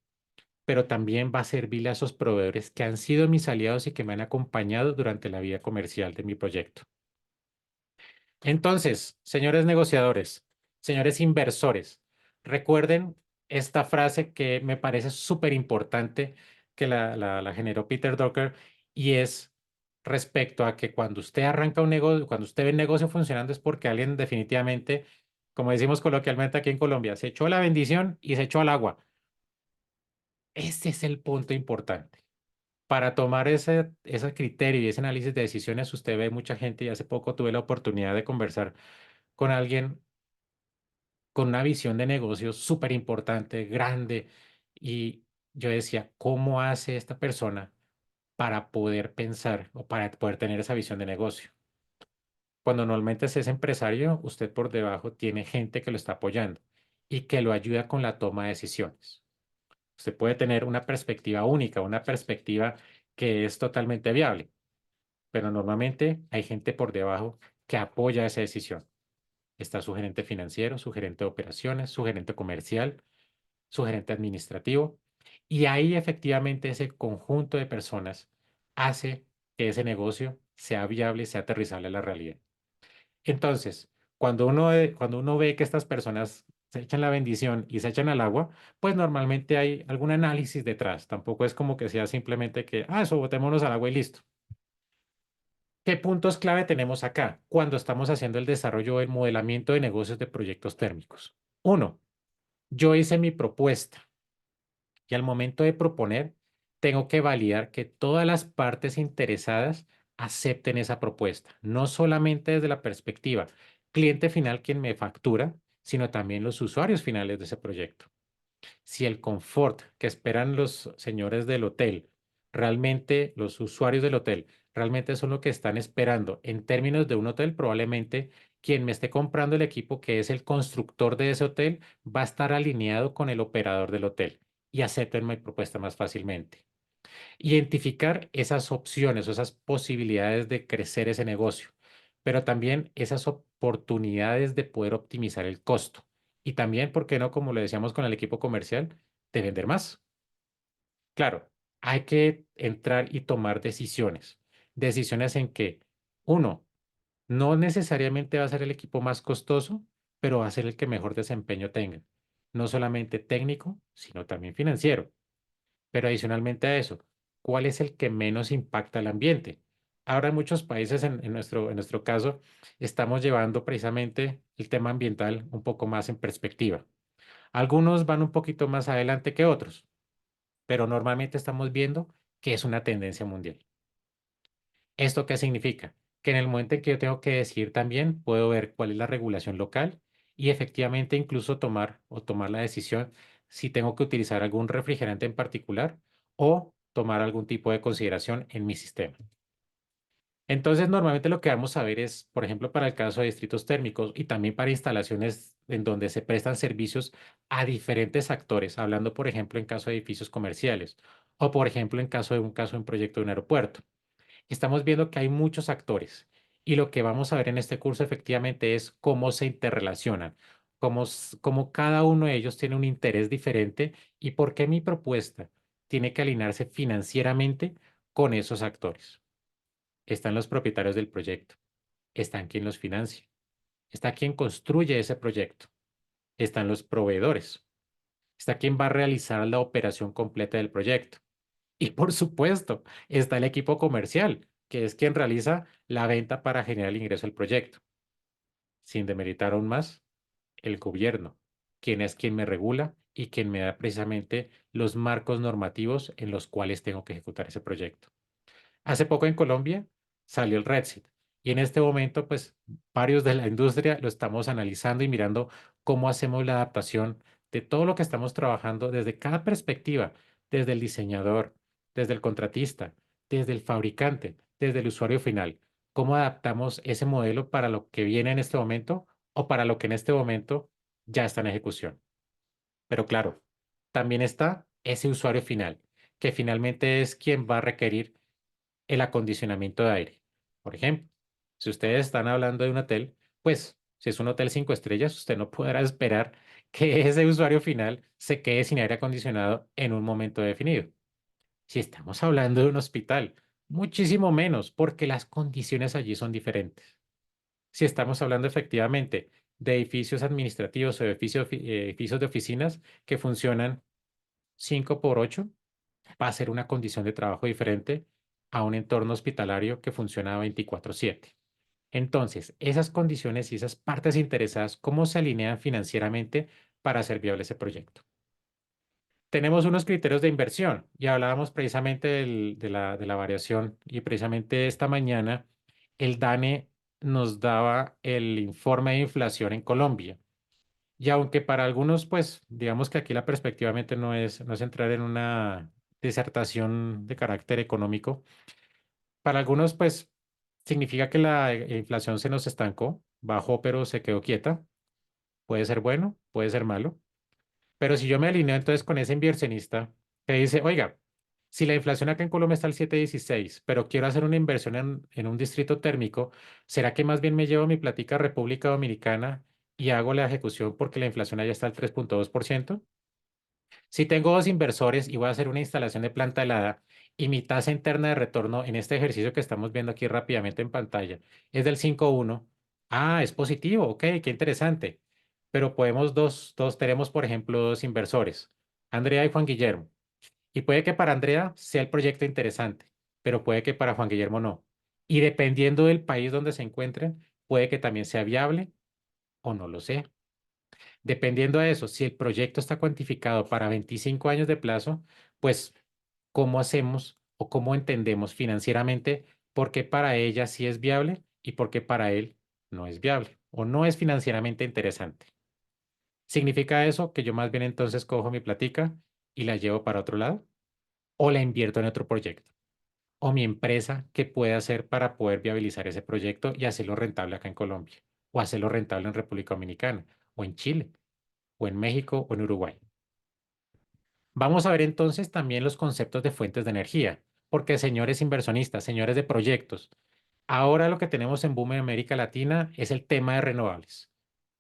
pero también va a servirle a esos proveedores que han sido mis aliados y que me han acompañado durante la vida comercial de mi proyecto. Entonces, señores negociadores, señores inversores, recuerden esta frase que me parece súper importante que la generó Peter Drucker, y es respecto a que cuando usted arranca un negocio, cuando usted ve el negocio funcionando, es porque alguien definitivamente, como decimos coloquialmente aquí en Colombia, se echó la bendición y se echó al agua. Ese es el punto importante. Para tomar ese criterio y ese análisis de decisiones, usted ve mucha gente, y hace poco tuve la oportunidad de conversar con alguien con una visión de negocio súper importante, grande, y yo decía, ¿cómo hace esta persona para poder pensar o para poder tener esa visión de negocio? Cuando normalmente es empresario, usted por debajo tiene gente que lo está apoyando y que lo ayuda con la toma de decisiones. Usted puede tener una perspectiva única, una perspectiva que es totalmente viable, pero normalmente hay gente por debajo que apoya esa decisión. Está su gerente financiero, su gerente de operaciones, su gerente comercial, su gerente administrativo, y ahí efectivamente ese conjunto de personas hace que ese negocio sea viable y sea aterrizable a la realidad. Entonces, cuando uno ve que estas personas se echan la bendición y se echan al agua, pues normalmente hay algún análisis detrás. Tampoco es como que sea simplemente que, eso, botémonos al agua y listo. ¿Qué puntos clave tenemos acá cuando estamos haciendo el desarrollo del modelamiento de negocios de proyectos térmicos? Uno, yo hice mi propuesta y al momento de proponer, tengo que validar que todas las partes interesadas acepten esa propuesta, no solamente desde la perspectiva cliente final quien me factura, sino también los usuarios finales de ese proyecto. Si el confort que esperan los señores del hotel, realmente los usuarios del hotel, realmente son lo que están esperando en términos de un hotel, probablemente quien me esté comprando el equipo, que es el constructor de ese hotel, va a estar alineado con el operador del hotel y acepten mi propuesta más fácilmente. Identificar esas opciones o esas posibilidades de crecer ese negocio, pero también esas oportunidades de poder optimizar el costo. Y también, ¿por qué no? Como lo decíamos con el equipo comercial, de vender más. Claro, hay que entrar y tomar decisiones. Decisiones en que, uno, no necesariamente va a ser el equipo más costoso, pero va a ser el que mejor desempeño tenga. No solamente técnico, sino también financiero. Pero adicionalmente a eso, ¿cuál es el que menos impacta al ambiente? Ahora en muchos países, en nuestro caso, estamos llevando precisamente el tema ambiental un poco más en perspectiva. Algunos van un poquito más adelante que otros, pero normalmente estamos viendo que es una tendencia mundial. ¿Esto qué significa? Que en el momento en que yo tengo que decidir también, puedo ver cuál es la regulación local y efectivamente incluso tomar la decisión si tengo que utilizar algún refrigerante en particular o tomar algún tipo de consideración en mi sistema. Entonces, normalmente lo que vamos a ver es, por ejemplo, para el caso de distritos térmicos y también para instalaciones en donde se prestan servicios a diferentes actores, hablando, por ejemplo, en caso de edificios comerciales o, por ejemplo, en caso de un proyecto de un aeropuerto. Estamos viendo que hay muchos actores y lo que vamos a ver en este curso efectivamente es cómo se interrelacionan, cómo cada uno de ellos tiene un interés diferente y por qué mi propuesta tiene que alinearse financieramente con esos actores. Están los propietarios del proyecto, están quien los financia, está quien construye ese proyecto, están los proveedores, está quien va a realizar la operación completa del proyecto. Y por supuesto, está el equipo comercial, que es quien realiza la venta para generar el ingreso al proyecto. Sin demeritar aún más, el gobierno, quien es quien me regula y quien me da precisamente los marcos normativos en los cuales tengo que ejecutar ese proyecto. Hace poco en Colombia salió el Redsit y en este momento, pues, varios de la industria lo estamos analizando y mirando cómo hacemos la adaptación de todo lo que estamos trabajando desde cada perspectiva, desde el diseñador, desde el contratista, desde el fabricante, desde el usuario final. ¿Cómo adaptamos ese modelo para lo que viene en este momento o para lo que en este momento ya está en ejecución? Pero claro, también está ese usuario final, que finalmente es quien va a requerir el acondicionamiento de aire. Por ejemplo, si ustedes están hablando de un hotel, pues si es un hotel 5 estrellas, usted no podrá esperar que ese usuario final se quede sin aire acondicionado en un momento definido. Si estamos hablando de un hospital, muchísimo menos, porque las condiciones allí son diferentes. Si estamos hablando efectivamente de edificios administrativos o edificios de oficinas que funcionan 5 por 8, va a ser una condición de trabajo diferente a un entorno hospitalario que funciona 24/7. Entonces, esas condiciones y esas partes interesadas, ¿cómo se alinean financieramente para hacer viable ese proyecto? Tenemos unos criterios de inversión y hablábamos precisamente de la variación y precisamente esta mañana el DANE nos daba el informe de inflación en Colombia. Y aunque para algunos, pues, digamos que aquí la perspectivamente no es entrar en una disertación de carácter económico, para algunos, pues, significa que la inflación se nos estancó, bajó, pero se quedó quieta. Puede ser bueno, puede ser malo. Pero si yo me alineo entonces con ese inversionista que dice, oiga, si la inflación acá en Colombia está al 7,16, pero quiero hacer una inversión en un distrito térmico, ¿será que más bien me llevo mi platica a República Dominicana y hago la ejecución porque la inflación allá está al 3,2%? Si tengo dos inversores y voy a hacer una instalación de planta helada y mi tasa interna de retorno en este ejercicio que estamos viendo aquí rápidamente en pantalla es del 5,1, es positivo, ok, qué interesante. Pero tenemos, por ejemplo, dos inversores, Andrea y Juan Guillermo. Y puede que para Andrea sea el proyecto interesante, pero puede que para Juan Guillermo no. Y dependiendo del país donde se encuentren, puede que también sea viable o no lo sea. Dependiendo de eso, si el proyecto está cuantificado para 25 años de plazo, pues, ¿cómo hacemos o cómo entendemos financieramente por qué para ella sí es viable y por qué para él no es viable o no es financieramente interesante? ¿Significa eso que yo más bien entonces cojo mi platica y la llevo para otro lado o la invierto en otro proyecto? ¿O mi empresa qué puede hacer para poder viabilizar ese proyecto y hacerlo rentable acá en Colombia? ¿O hacerlo rentable en República Dominicana o en Chile? ¿O en México o en Uruguay? Vamos a ver entonces también los conceptos de fuentes de energía, porque señores inversionistas, señores de proyectos, ahora lo que tenemos en boom en América Latina es el tema de renovables.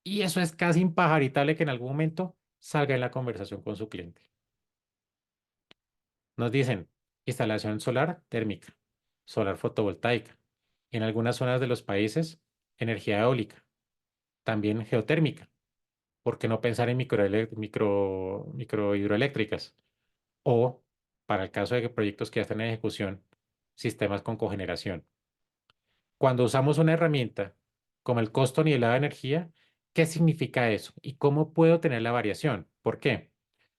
Y eso es casi impajaritable que en algún momento salga en la conversación con su cliente. Nos dicen instalación solar térmica, solar fotovoltaica. En algunas zonas de los países, energía eólica, también geotérmica. ¿Por qué no pensar en microhidroeléctricas? O, para el caso de que proyectos que ya están en ejecución, sistemas con cogeneración. Cuando usamos una herramienta como el costo nivelado de energía, ¿qué significa eso? ¿Y cómo puedo tener la variación? ¿Por qué?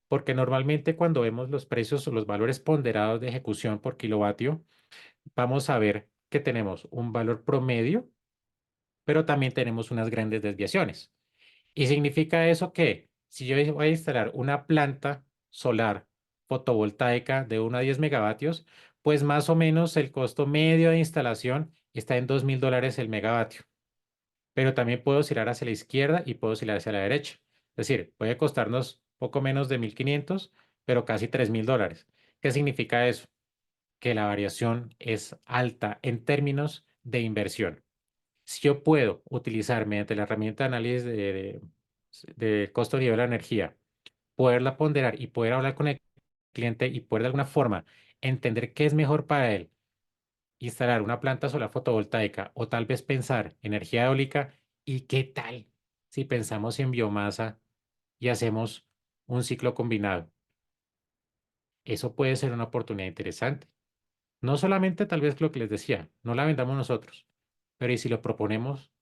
Porque normalmente cuando vemos los precios o los valores ponderados de ejecución por kilovatio, vamos a ver que tenemos un valor promedio, pero también tenemos unas grandes desviaciones. Y significa eso que si yo voy a instalar una planta solar fotovoltaica de 1 a 10 megavatios, pues más o menos el costo medio de instalación está en $2,000 el megavatio. Pero también puedo oscilar hacia la izquierda y puedo oscilar hacia la derecha. Es decir, puede costarnos poco menos de 1,500, pero casi $3,000. ¿Qué significa eso? Que la variación es alta en términos de inversión. Si yo puedo utilizar mediante la herramienta de análisis de costo nivel de la energía, poderla ponderar y poder hablar con el cliente y poder de alguna forma entender qué es mejor para él, instalar una planta solar fotovoltaica o tal vez pensar energía eólica y qué tal si pensamos en biomasa y hacemos un ciclo combinado. Eso puede ser una oportunidad interesante. No solamente tal vez lo que les decía, no la vendamos nosotros, pero y si lo proponemos,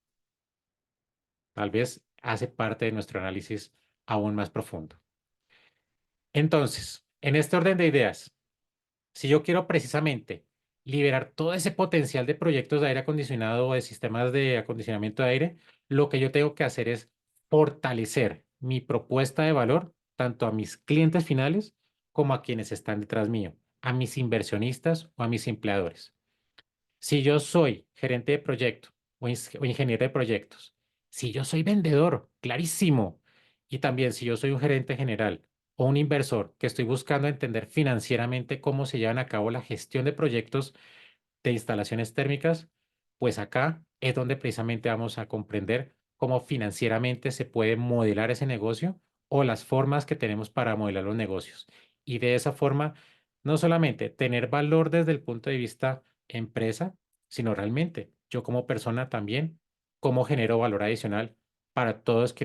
tal vez hace parte de nuestro análisis aún más profundo. Entonces, en este orden de ideas, si yo quiero precisamente liberar todo ese potencial de proyectos de aire acondicionado o de sistemas de acondicionamiento de aire, lo que yo tengo que hacer es fortalecer mi propuesta de valor tanto a mis clientes finales como a quienes están detrás mío, a mis inversionistas o a mis empleadores. Si yo soy gerente de proyecto o ingeniero de proyectos, si yo soy vendedor, clarísimo. Y también si yo soy un gerente general o un inversor que estoy buscando entender financieramente cómo se llevan a cabo la gestión de proyectos de instalaciones térmicas, pues acá es donde precisamente vamos a comprender cómo financieramente se puede modelar ese negocio o las formas que tenemos para modelar los negocios. Y de esa forma, no solamente tener valor desde el punto de vista empresa, sino realmente yo como persona también, cómo genero valor adicional para todas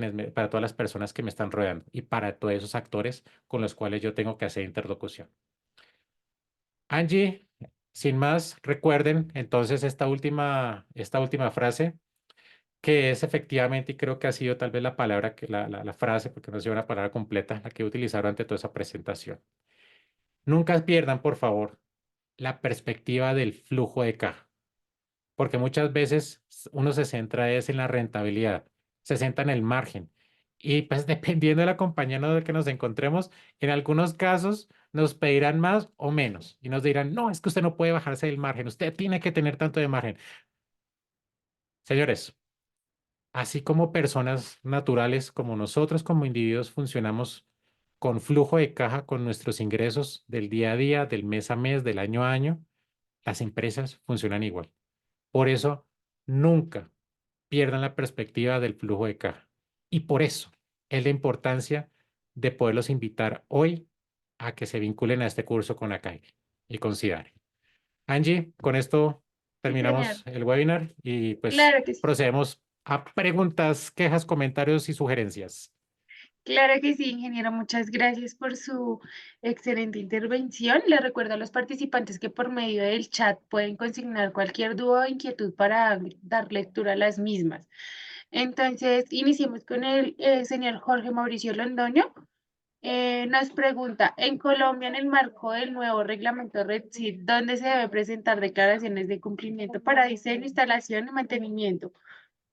las personas que me están rodeando y para todos esos actores con los cuales yo tengo que hacer interlocución. Angie, sin más, recuerden entonces esta última frase, que es efectivamente, y creo que ha sido tal vez la palabra, la frase, porque no ha sido una palabra completa, la que he utilizado ante toda esa presentación. Nunca pierdan, por favor, la perspectiva del flujo de caja, porque muchas veces uno se centra es en la rentabilidad, se centra en el margen. Y pues dependiendo de la compañía en la que nos encontremos, en algunos casos nos pedirán más o menos y nos dirán, no, es que usted no puede bajarse del margen, usted tiene que tener tanto de margen. Señores, así como personas naturales, como nosotros como individuos funcionamos con flujo de caja, con nuestros ingresos del día a día, del mes a mes, del año a año, las empresas funcionan igual. Por eso, nunca pierdan la perspectiva del flujo de caja. Y por eso es la importancia de poderlos invitar hoy a que se vinculen a este curso con Acai y con Sidare. Angie, con esto Sí, señor. terminamos el webinar y pues Claro que sí. procedemos a preguntas, quejas, comentarios y sugerencias. Claro que sí, ingeniero. Muchas gracias por su excelente intervención. Le recuerdo a los participantes que por medio del chat pueden consignar cualquier duda o inquietud para dar lectura a las mismas. Entonces, iniciemos con el señor Jorge Mauricio Londoño. Nos pregunta, en Colombia, en el marco del nuevo reglamento REDSIT, ¿dónde se debe presentar declaraciones de cumplimiento para diseño, instalación y mantenimiento,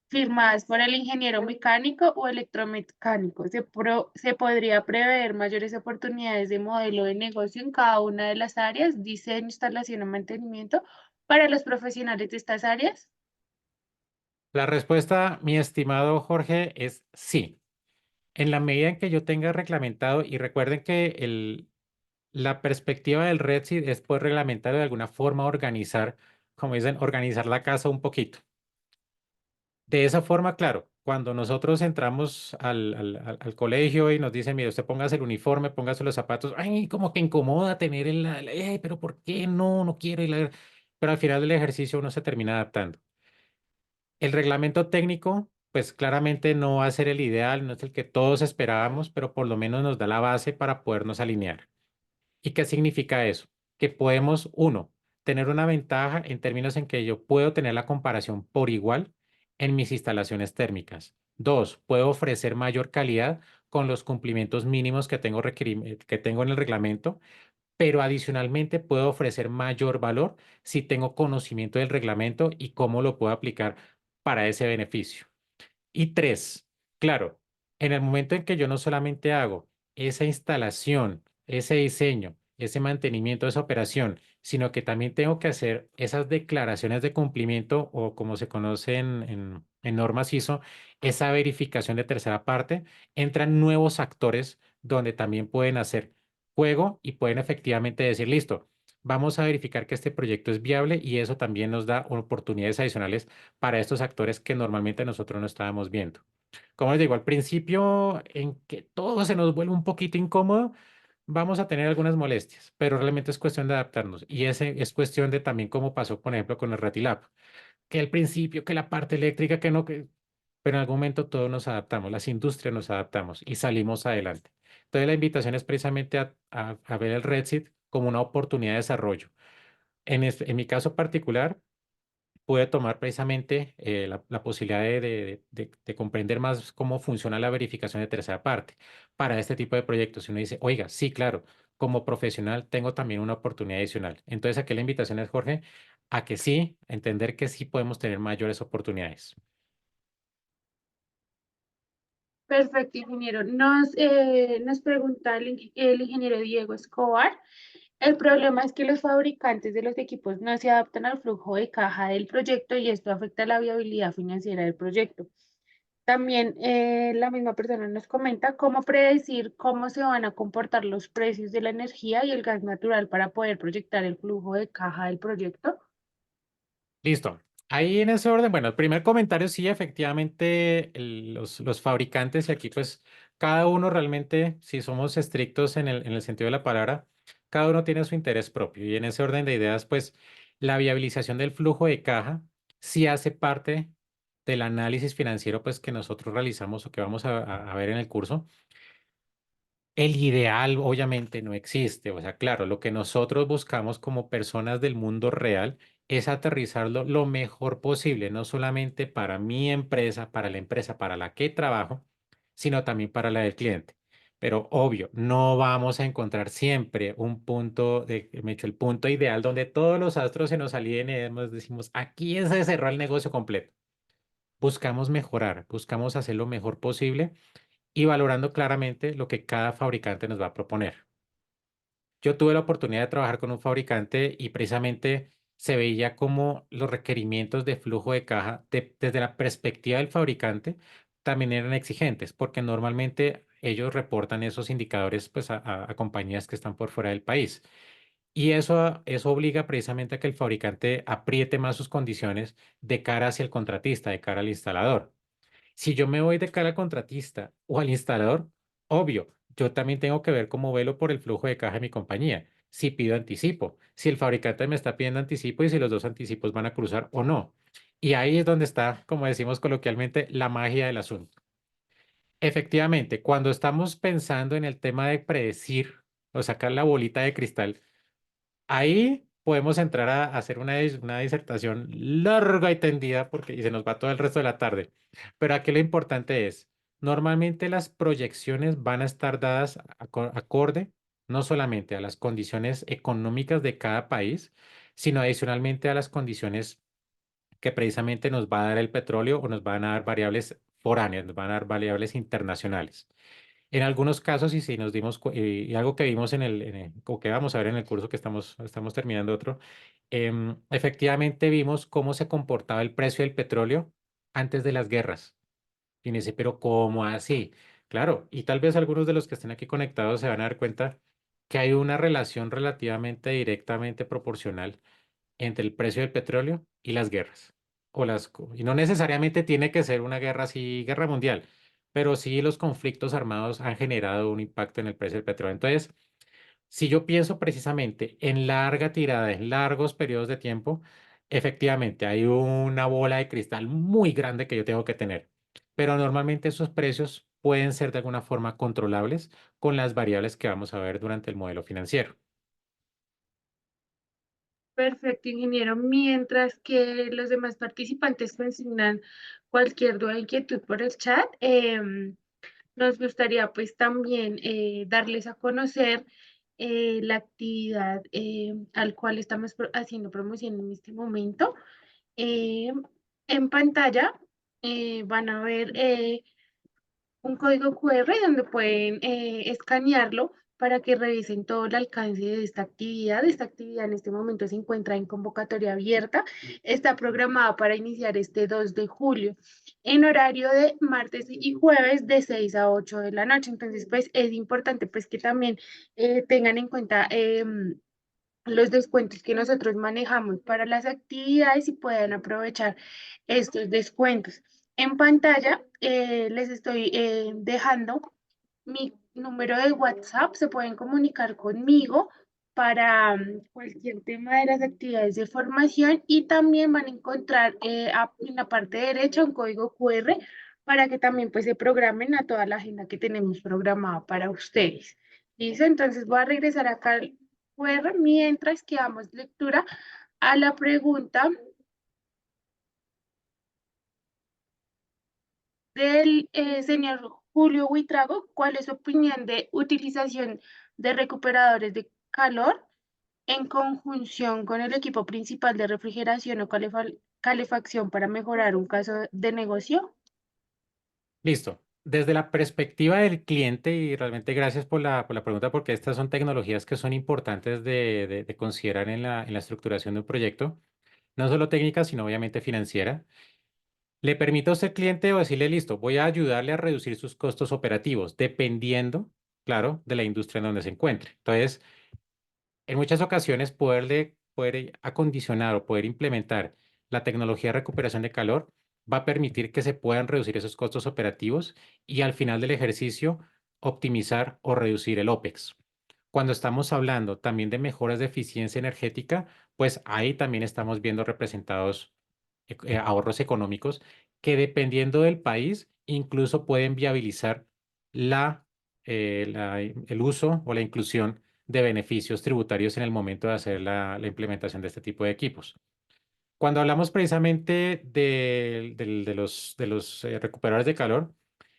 firmadas por el ingeniero mecánico o electromecánico? Se podría prever mayores oportunidades de modelo de negocio en cada una de las áreas, diseño, instalación o mantenimiento, para los profesionales de estas áreas? La respuesta, mi estimado Jorge, es sí. En la medida en que yo tenga reglamentado, y recuerden que la perspectiva del Red Seat es poder reglamentar de alguna forma, organizar, como dicen, organizar la casa un poquito. De esa forma, claro, cuando nosotros entramos al colegio y nos dicen, mire, usted póngase el uniforme, póngase los zapatos, ay, como que incomoda tener pero ¿por qué no? No quiero. Pero al final del ejercicio uno se termina adaptando. El reglamento técnico, pues claramente no va a ser el ideal, no es el que todos esperábamos, pero por lo menos nos da la base para podernos alinear. ¿Y qué significa eso? Que podemos, uno, tener una ventaja en términos en que yo puedo tener la comparación por igual en mis instalaciones térmicas. Dos, puedo ofrecer mayor calidad con los cumplimientos mínimos que tengo en el reglamento, pero adicionalmente puedo ofrecer mayor valor si tengo conocimiento del reglamento y cómo lo puedo aplicar para ese beneficio. Y tres, claro, en el momento en que yo no solamente hago esa instalación, ese diseño, ese mantenimiento, esa operación, sino que también tengo que hacer esas declaraciones de cumplimiento o como se conoce en normas ISO, esa verificación de tercera parte, entran nuevos actores donde también pueden hacer juego y pueden efectivamente decir, listo, vamos a verificar que este proyecto es viable y eso también nos da oportunidades adicionales para estos actores que normalmente nosotros no estábamos viendo. Como les digo, al principio, en que todo se nos vuelve un poquito incómodo, vamos a tener algunas molestias, pero realmente es cuestión de adaptarnos. Y ese es cuestión de también cómo pasó, por ejemplo, con el Ratilab, que al principio, que la parte eléctrica, que no, pero en algún momento todos nos adaptamos, las industrias nos adaptamos y salimos adelante. Entonces la invitación es precisamente a ver el RedSeat como una oportunidad de desarrollo. En mi caso particular, pude tomar precisamente la posibilidad de comprender más cómo funciona la verificación de tercera parte para este tipo de proyectos. Y uno dice, oiga, sí, claro, como profesional tengo también una oportunidad adicional. Entonces, aquí la invitación es, Jorge, a que sí, a entender que sí podemos tener mayores oportunidades. Perfecto, ingeniero. Nos pregunta el ingeniero Diego Escobar. El problema es que los fabricantes de los equipos no se adaptan al flujo de caja del proyecto y esto afecta la viabilidad financiera del proyecto. También la misma persona nos comenta cómo predecir cómo se van a comportar los precios de la energía y el gas natural para poder proyectar el flujo de caja del proyecto. Listo. Ahí en ese orden, bueno, el primer comentario sí, efectivamente, los fabricantes y aquí pues cada uno realmente, si somos estrictos en el sentido de la palabra, cada uno tiene su interés propio y en ese orden de ideas pues la viabilización del flujo de caja sí hace parte del análisis financiero pues que nosotros realizamos o que vamos a ver en el curso. El ideal obviamente no existe, o sea, claro, lo que nosotros buscamos como personas del mundo real es aterrizarlo lo mejor posible, no solamente para mi empresa, para la empresa para la que trabajo, sino también para la del cliente. Pero obvio, no vamos a encontrar siempre un punto me echo el punto ideal donde todos los astros se nos alineen y decimos, aquí se cerró el negocio completo. Buscamos mejorar, buscamos hacer lo mejor posible y valorando claramente lo que cada fabricante nos va a proponer. Yo tuve la oportunidad de trabajar con un fabricante y precisamente se veía como los requerimientos de flujo de caja desde la perspectiva del fabricante también eran exigentes, porque normalmente ellos reportan esos indicadores pues, a compañías que están por fuera del país. Y eso obliga precisamente a que el fabricante apriete más sus condiciones de cara hacia el contratista, de cara al instalador. Si yo me voy de cara al contratista o al instalador, obvio, yo también tengo que ver cómo velo por el flujo de caja de mi compañía. Si pido anticipo, si el fabricante me está pidiendo anticipo y si los dos anticipos van a cruzar o no. Y ahí es donde está, como decimos coloquialmente, la magia del asunto. Efectivamente, cuando estamos pensando en el tema de predecir o sacar la bolita de cristal, ahí podemos entrar a hacer una disertación larga y tendida porque y se nos va todo el resto de la tarde. Pero aquí lo importante es, normalmente las proyecciones van a estar dadas acorde no solamente a las condiciones económicas de cada país, sino adicionalmente a las condiciones que precisamente nos va a dar el petróleo o nos van a dar variables foráneas, nos van a dar variables internacionales. En algunos casos, y si nos dimos, y algo que vimos o que vamos a ver en el curso que estamos terminando otro, efectivamente vimos cómo se comportaba el precio del petróleo antes de las guerras. Y me dice, pero ¿cómo así? Claro, y tal vez algunos de los que estén aquí conectados se van a dar cuenta que hay una relación relativamente directamente proporcional entre el precio del petróleo y las guerras. Y no necesariamente tiene que ser una guerra así, guerra mundial, pero sí los conflictos armados han generado un impacto en el precio del petróleo. Entonces, si yo pienso precisamente en larga tirada, en largos periodos de tiempo, efectivamente hay una bola de cristal muy grande que yo tengo que tener. Pero normalmente esos precios pueden ser de alguna forma controlables con las variables que vamos a ver durante el modelo financiero. Perfecto, ingeniero. Mientras que los demás participantes consignan cualquier duda o inquietud por el chat, nos gustaría pues también darles a conocer la actividad al cual estamos haciendo promoción en este momento. En pantalla van a ver un código QR donde pueden escanearlo para que revisen todo el alcance de esta actividad. Esta actividad en este momento se encuentra en convocatoria abierta. Está programada para iniciar este 2 de julio en horario de martes y jueves de 6 a 8 de la noche. Entonces, pues es importante pues que también tengan en cuenta los descuentos que nosotros manejamos para las actividades y puedan aprovechar estos descuentos. En pantalla les estoy dejando mi número de WhatsApp, se pueden comunicar conmigo para cualquier tema de las actividades de formación y también van a encontrar en la parte derecha un código QR para que también pues se programen a toda la agenda que tenemos programada para ustedes. ¿Listo? Entonces voy a regresar acá al QR mientras que damos lectura a la pregunta del señor Julio Huitrago. ¿Cuál es su opinión de utilización de recuperadores de calor en conjunción con el equipo principal de refrigeración o calefacción para mejorar un caso de negocio? Listo. Desde la perspectiva del cliente, y realmente gracias por la pregunta, porque estas son tecnologías que son importantes de considerar en la estructuración de un proyecto, no solo técnica, sino obviamente financiera. Le permite a usted cliente o decirle, listo, voy a ayudarle a reducir sus costos operativos, dependiendo, claro, de la industria en donde se encuentre. Entonces, en muchas ocasiones, poder acondicionar o poder implementar la tecnología de recuperación de calor va a permitir que se puedan reducir esos costos operativos y al final del ejercicio optimizar o reducir el OPEX. Cuando estamos hablando también de mejoras de eficiencia energética, pues ahí también estamos viendo representados ahorros económicos que dependiendo del país incluso pueden viabilizar la el uso o la inclusión de beneficios tributarios en el momento de hacer la implementación de este tipo de equipos. Cuando hablamos precisamente de los recuperadores de calor,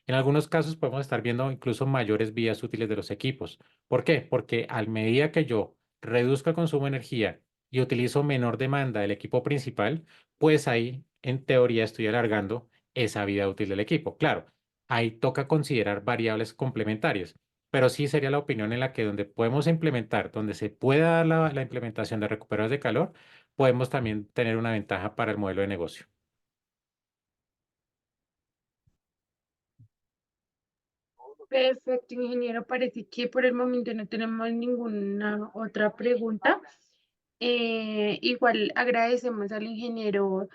en algunos casos podemos estar viendo incluso mayores vidas útiles de los equipos. ¿Por qué? Porque a medida que yo reduzco el consumo de energía y utilizo menor demanda del equipo principal, pues ahí en teoría estoy alargando esa vida útil del equipo. Claro, ahí toca considerar variables complementarias, pero sí sería la opinión en la que donde podemos implementar, donde se pueda dar la implementación de recuperadores de calor, podemos también tener una ventaja para el modelo de negocio. Perfecto, ingeniero. Parece que por el momento no tenemos ninguna otra pregunta. Igual agradecemos al ingeniero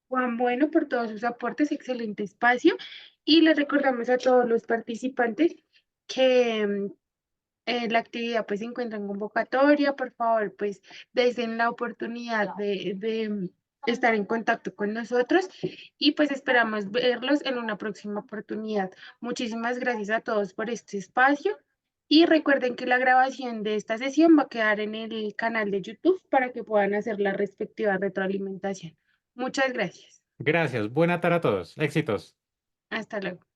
Juan Bueno por todos sus aportes, excelente espacio. Y le recordamos a todos los participantes que la actividad pues se encuentra en convocatoria. Por favor, pues den la oportunidad de estar en contacto con nosotros y pues esperamos verlos en una próxima oportunidad. Muchísimas gracias a todos por este espacio y recuerden que la grabación de esta sesión va a quedar en el canal de YouTube para que puedan hacer la respectiva retroalimentación. Muchas gracias. Gracias. Buena tarde a todos. Éxitos. Hasta luego.